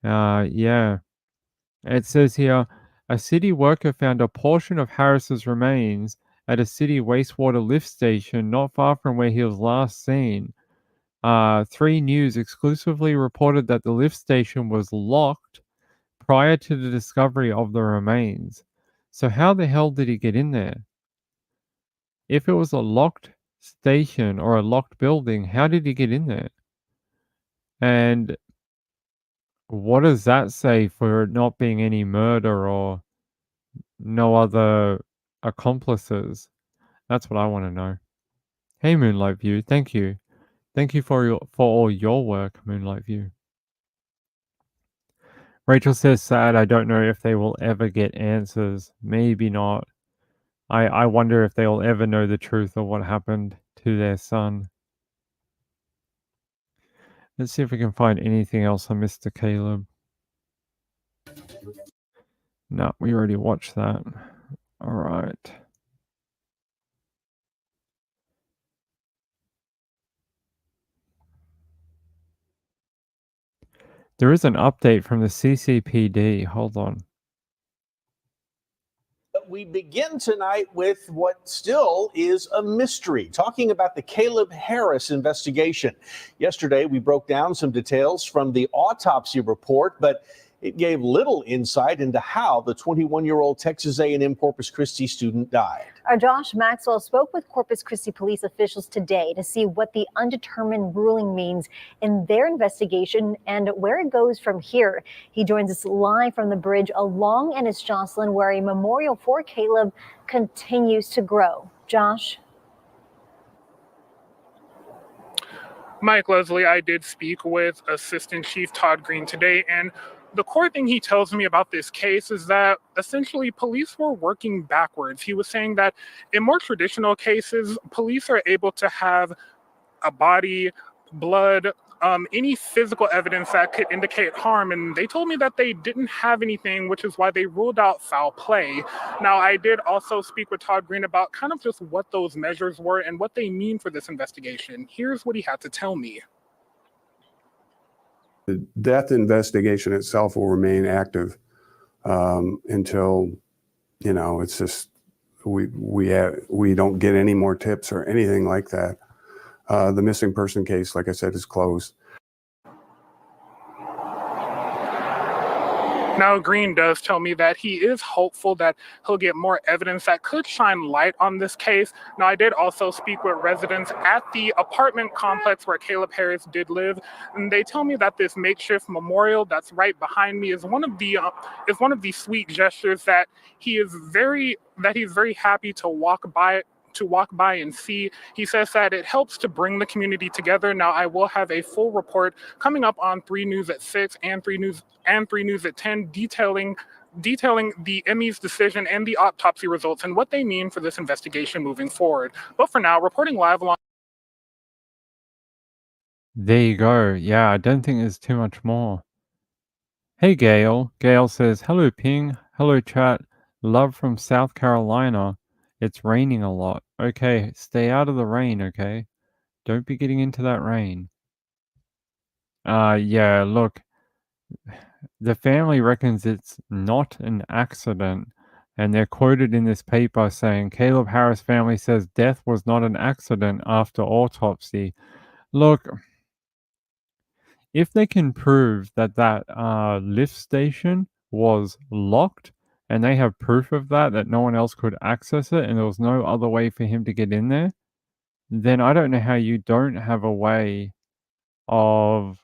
Yeah. It says here, a city worker found a portion of Harris's remains at a city wastewater lift station not far from where he was last seen. 3 News exclusively reported that the lift station was locked prior to the discovery of the remains. So how the hell did he get in there? If it was a locked station or a locked building, how did he get in there? And what does that say for not being any murder or no other accomplices? That's what I want to know. Hey, Moonlight View, thank you. Thank you for all your work, Moonlight View. Rachel says, sad, I don't know if they will ever get answers. Maybe not. I wonder if they'll ever know the truth of what happened to their son. Let's see if we can find anything else on Mr. Caleb. No, we already watched that. All right. There is an update from the CCPD. Hold on. we begin tonight with what still is a mystery, talking about the Caleb Harris investigation. Yesterday, we broke down some details from the autopsy report, but it gave little insight into how the 21-year-old Texas A&M Corpus Christi student died. Our Josh Maxwell spoke with Corpus Christi police officials today to see what the undetermined ruling means in their investigation and where it goes from here. He joins us live from the bridge along Ennis Jocelyn, where a memorial for Caleb continues to grow. Josh? Mike Leslie, I did speak with Assistant Chief Todd Green today, and the core thing he tells me about this case is that essentially police were working backwards. He was saying that in more traditional cases, police are able to have a body, blood, any physical evidence that could indicate harm. And they told me that they didn't have anything, which is why they ruled out foul play. Now, I did also speak with Todd Green about kind of just what those measures were and what they mean for this investigation. Here's what he had to tell me. The death investigation itself will remain active until, it's just we don't get any more tips or anything like that. The missing person case, like I said, is closed. Now, Green does tell me that he is hopeful that he'll get more evidence that could shine light on this case. Now, I did also speak with residents at the apartment complex where Caleb Harris did live, and they tell me that this makeshift memorial that's right behind me is one of the sweet gestures that he's very happy to walk by and see. He says that it helps to bring the community together. Now, I will have a full report coming up on 3 News at 6 and 3 News at 10 detailing the Emmys decision and the autopsy results and what they mean for this investigation moving forward. But for now, reporting live along. There you go. Yeah, I don't think there's too much more. Hey, Gail. Gail says, hello, Ping. Hello, chat. Love from South Carolina. It's raining a lot. Okay, stay out of the rain, okay? Don't be getting into that rain. Yeah, look. The family reckons it's not an accident, and they're quoted in this paper saying, Caleb Harris family says death was not an accident after autopsy. Look, if they can prove that lift station was locked, and they have proof of that no one else could access it, and there was no other way for him to get in there, then I don't know how you don't have a way of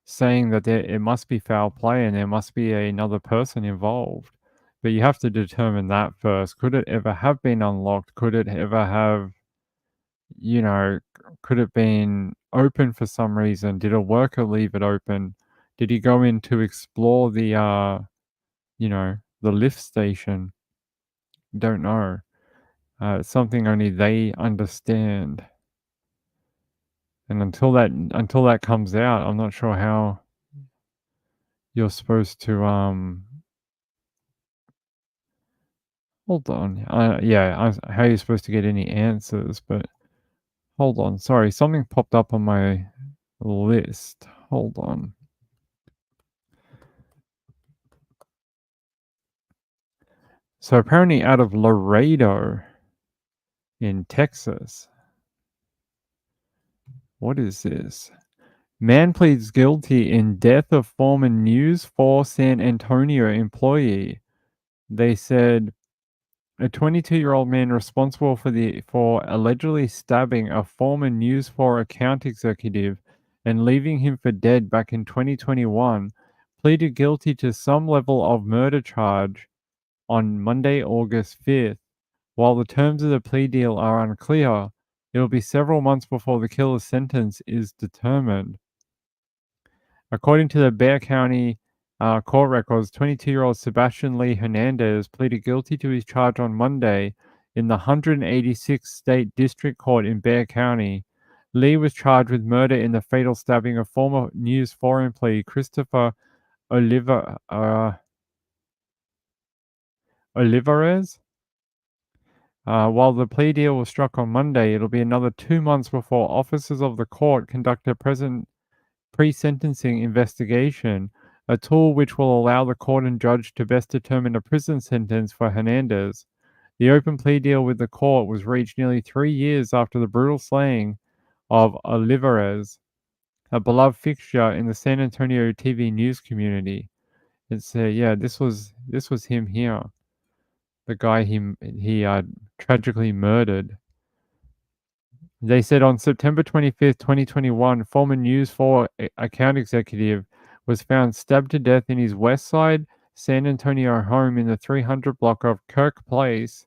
saying that it must be foul play and there must be another person involved. But you have to determine that first. Could it ever have been unlocked? Could it ever have, could it been open for some reason? Did a worker leave it open? Did he go in to explore the lift station? Don't know. It's something only they understand. And until that comes out, I'm not sure how you're supposed to hold on. How you're supposed to get any answers, but hold on. Sorry, something popped up on my list. Hold on. So apparently out of Laredo in Texas. What is this? Man pleads guilty in death of former News 4 San Antonio employee. They said a 22-year-old man responsible for allegedly stabbing a former News 4 account executive and leaving him for dead back in 2021 pleaded guilty to some level of murder charge on Monday, August 5th. While the terms of the plea deal are unclear, it will be several months before the killer's sentence is determined. According to the Bexar County court records, 22-year-old Sebastian Lee Hernandez pleaded guilty to his charge on Monday in the 186th State District Court in Bexar County. Lee was charged with murder in the fatal stabbing of former News 4 employee Christopher Olivares. While the plea deal was struck on Monday, it'll be another 2 months before officers of the court conduct a pre-sentencing investigation a tool which will allow the court and judge to best determine a prison sentence for Hernandez. The open plea deal with the court was reached nearly 3 years after the brutal slaying of Olivares, a beloved fixture in the San Antonio TV news community. It's yeah, this was him here, the guy he tragically murdered. They said on September 25th, 2021, former News 4 account executive was found stabbed to death in his West Side San Antonio home in the 300 block of Kirk Place.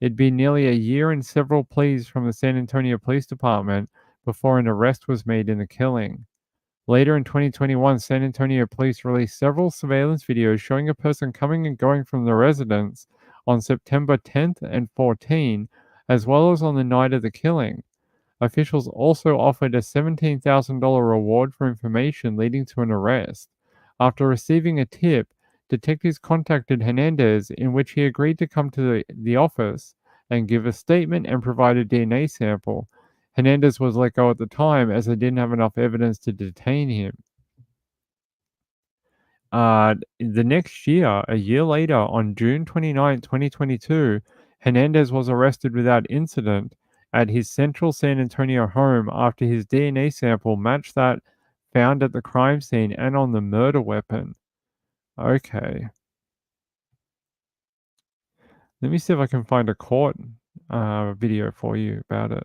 It'd been nearly a year and several pleas from the San Antonio Police Department before an arrest was made in the killing. Later in 2021, San Antonio police released several surveillance videos showing a person coming and going from the residence on September 10th and 14th, as well as on the night of the killing. Officials also offered a $17,000 reward for information leading to an arrest. After receiving a tip, detectives contacted Hernandez, in which he agreed to come to the office and give a statement and provide a DNA sample. Hernandez was let go at the time as they didn't have enough evidence to detain him. The next year, a year later, on June 29, 2022, Hernandez was arrested without incident at his central San Antonio home after his DNA sample matched that found at the crime scene and on the murder weapon. Okay. Let me see if I can find a court video for you about it.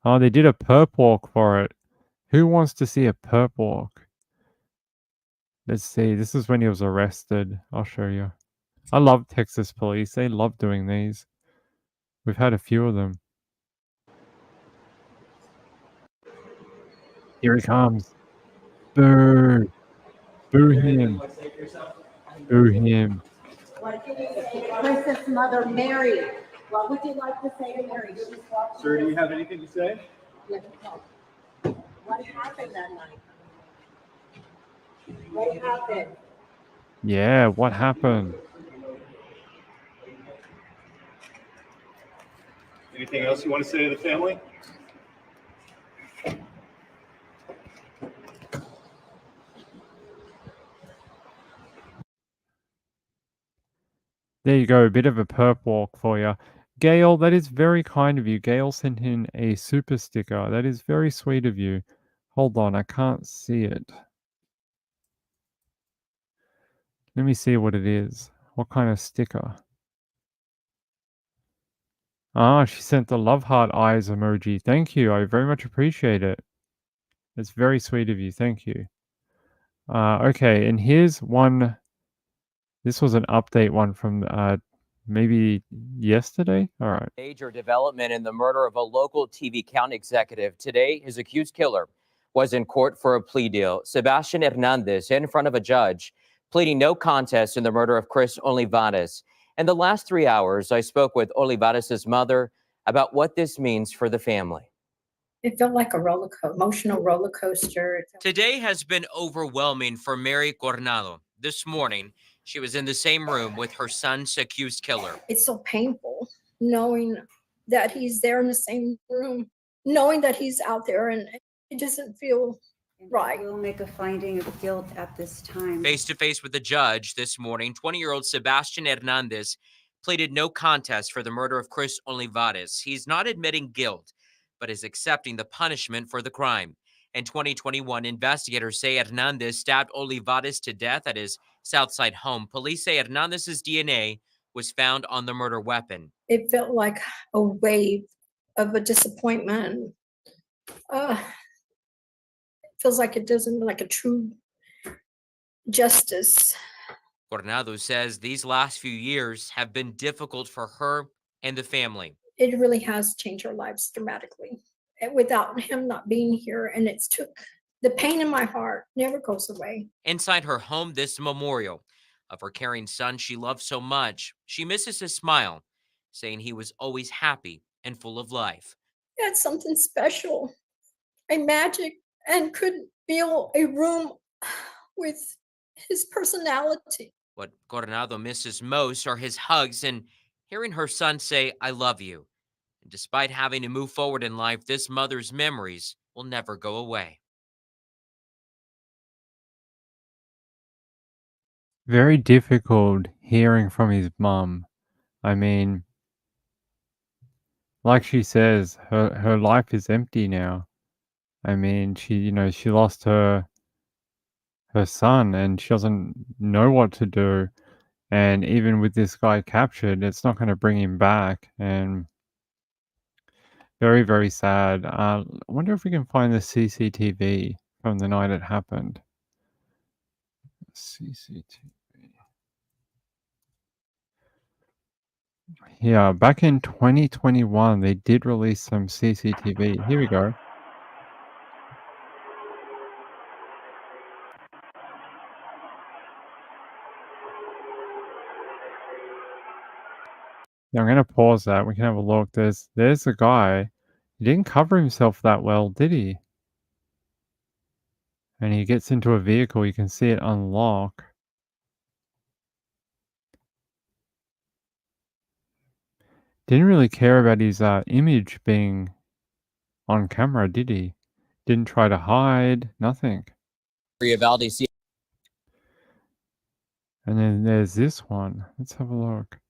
Oh, they did a perp walk for it. Who wants to see a perp walk? Let's see. This is when he was arrested. I'll show you. I love Texas police. They love doing these. We've had a few of them. Here he comes. Boo. Boo him. Boo him. Princess Mother Mary, what would you like to say to Mary? Sir, do you have anything to say? Let me know. What happened that night? What happened? Yeah, what happened? Anything else you want to say to the family? There you go, a bit of a perp walk for you. Gail, that is very kind of you. Gail sent in a super sticker. That is very sweet of you. Hold on, I can't see it. Let me see what it is. What kind of sticker? Ah, she sent the love heart eyes emoji. Thank you. I very much appreciate it. It's very sweet of you. Thank you. Okay, and here's one. This was an update one from maybe yesterday. All right. Major development in the murder of a local TV count executive. Today, his accused killer was in court for a plea deal. Sebastian Hernandez in front of a judge, pleading no contest in the murder of Chris Olivares. In the last 3 hours, I spoke with Olivares' mother about what this means for the family. It felt like a emotional roller coaster. Today has been overwhelming for Mary Coronado. This morning, she was in the same room with her son's accused killer. It's so painful knowing that he's there in the same room, knowing that he's out there, and it doesn't feel right. We'll make a finding of guilt at this time. Face to face with the judge this morning, 20-year-old Sebastian Hernandez pleaded no contest for the murder of Chris Olivares. He's not admitting guilt, but is accepting the punishment for the crime. In 2021, investigators say Hernandez stabbed Olivares to death at his Southside home. Police say Hernandez's DNA was found on the murder weapon. It felt like a wave of a disappointment. It feels like it doesn't like a true justice. Coronado says these last few years have been difficult for her and the family. It really has changed our lives dramatically. Without him not being here, and it's took the pain in my heart never goes away. Inside her home, this memorial of her caring son she loved so much. She misses his smile, saying he was always happy and full of life. That's something special, a magic, and could feel a room with his personality. What Coronado misses most are his hugs and hearing her son say, "I love you." And despite having to move forward in life, this mother's memories will never go away. Very difficult hearing from his mum. I mean, like she says, her life is empty now. I mean, she lost her son and she doesn't know what to do. And even with this guy captured, it's not going to bring him back. And very, very sad. I wonder if we can find the CCTV from the night it happened. CCTV. Yeah, back in 2021, they did release some CCTV. Here we go. Yeah, I'm gonna pause that. We can have a look. There's a guy. He didn't cover himself that well, did he? And he gets into a vehicle. You can see it unlock. Didn't really care about his image being on camera, did he? Didn't try to hide. Nothing. Valdez. And then there's this one. Let's have a look.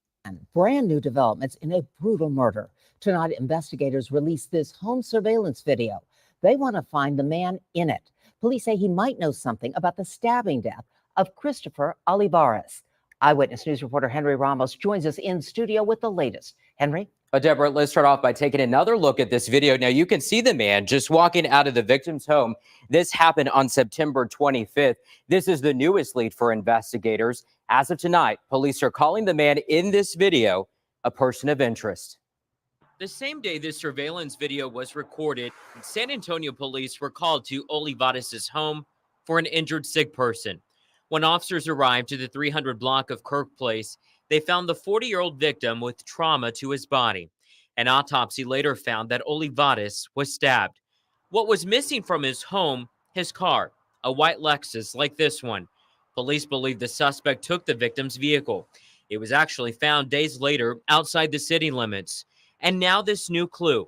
Brand new developments in a brutal murder. Tonight, investigators released this home surveillance video. They want to find the man in it. Police say he might know something about the stabbing death of Christopher Olivares. Eyewitness News reporter Henry Ramos joins us in studio with the latest. Henry? Deborah, let's start off by taking another look at this video. Now, you can see the man just walking out of the victim's home. This happened on September 25th. This is the newest lead for investigators. As of tonight, police are calling the man in this video a person of interest. The same day this surveillance video was recorded, San Antonio police were called to Olivares' home for an injured sick person. When officers arrived to the 300 block of Kirk Place, they found the 40-year-old victim with trauma to his body. An autopsy later found that Olivares was stabbed. What was missing from his home? His car, a white Lexus like this one. Police believe the suspect took the victim's vehicle. It was actually found days later outside the city limits. And now this new clue.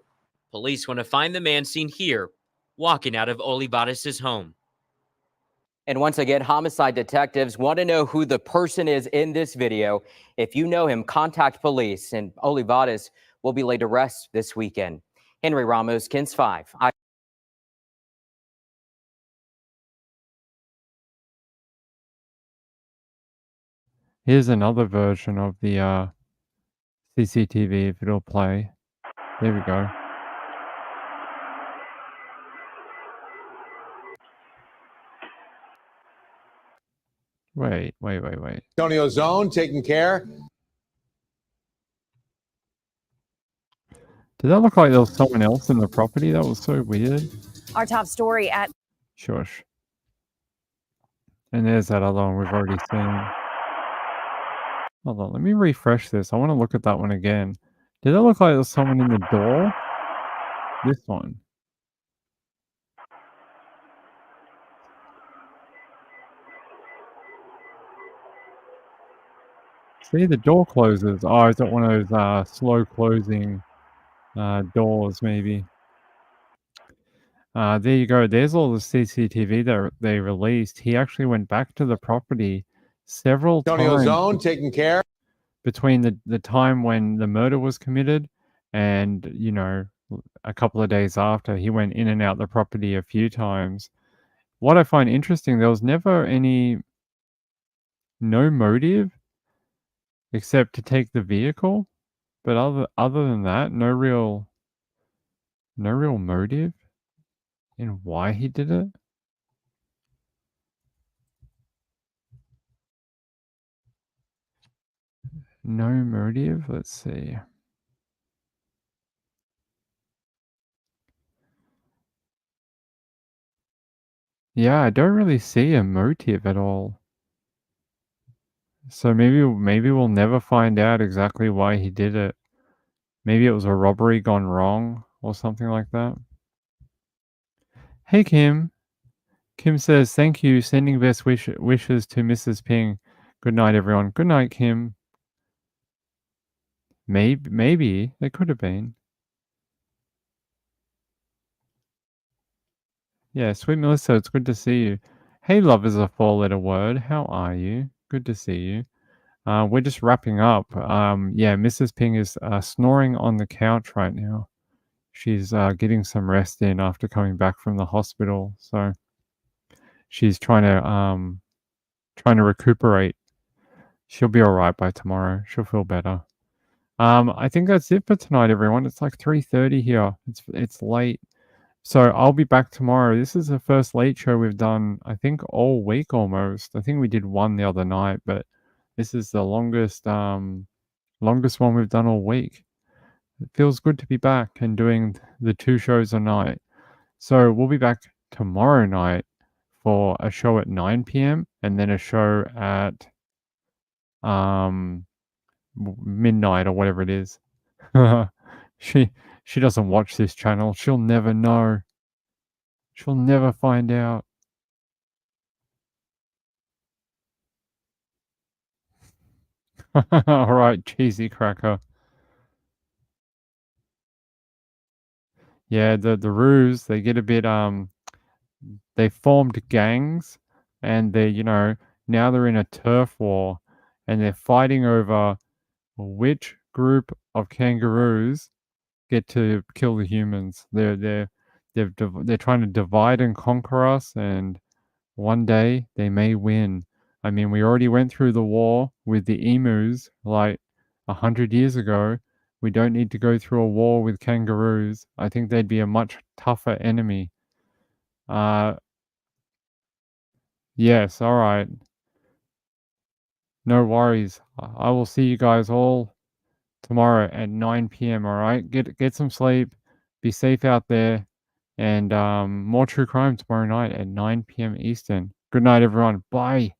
Police want to find the man seen here, walking out of Olivares' home. And once again, homicide detectives want to know who the person is in this video. If you know him, contact police, and Olivares will be laid to rest this weekend. Henry Ramos, KENS 5. Here's another version of the CCTV if it'll play. There we go. Wait. Antonio Zone taking care. Did that look like there was someone else in the property? That was so weird. Our top story at Shush. And there's that other one we've already seen. Hold on, let me refresh this. I want to look at that one again. Did it look like there was someone in the door? This one. See, the door closes. Oh, is it one of those slow closing doors, maybe? There you go. There's all the CCTV that they released. He actually went back to the property several Antonio times Zone taking care. between the time when the murder was committed and, a couple of days after. He went in and out the property a few times. What I find interesting, there was never no motive except to take the vehicle. But other than that, no real motive in why he did it. No motive. Let's see. Yeah, I don't really see a motive at all. So maybe we'll never find out exactly why he did it. Maybe it was a robbery gone wrong or something like that. Hey, Kim. Kim says, thank you. Sending best wishes to Mrs. Ping. Good night, everyone. Good night, Kim. Maybe. It could have been. Yeah, sweet Melissa, it's good to see you. Hey, love is a four-letter word. How are you? Good to see you. We're just wrapping up. Yeah, Mrs. Ping is snoring on the couch right now. She's getting some rest in after coming back from the hospital, so she's trying to recuperate. She'll be all right by tomorrow. She'll feel better. I think that's it for tonight, everyone. It's like 3:30 here. It's late. So I'll be back tomorrow. This is the first late show we've done, I think, all week almost. I think we did one the other night, but this is the longest one we've done all week. It feels good to be back and doing the 2 shows a night. So we'll be back tomorrow night for a show at 9 p.m. and then a show at midnight or whatever it is. She doesn't watch this channel. She'll never know. She'll never find out. All right, cheesy cracker. Yeah, the Roos, they get a bit they formed gangs, and now they're in a turf war, and they're fighting over which group of kangaroos get to kill the humans. They're trying to divide and conquer us, and one day they may win. I mean, we already went through the war with the emus like 100 years ago. We don't need to go through a war with kangaroos. I think they'd be a much tougher enemy. Yes, all right. No worries. I will see you guys all tomorrow at 9 p.m. All right, get some sleep. Be safe out there, and more true crime tomorrow night at 9 p.m. Eastern. Good night, everyone. Bye.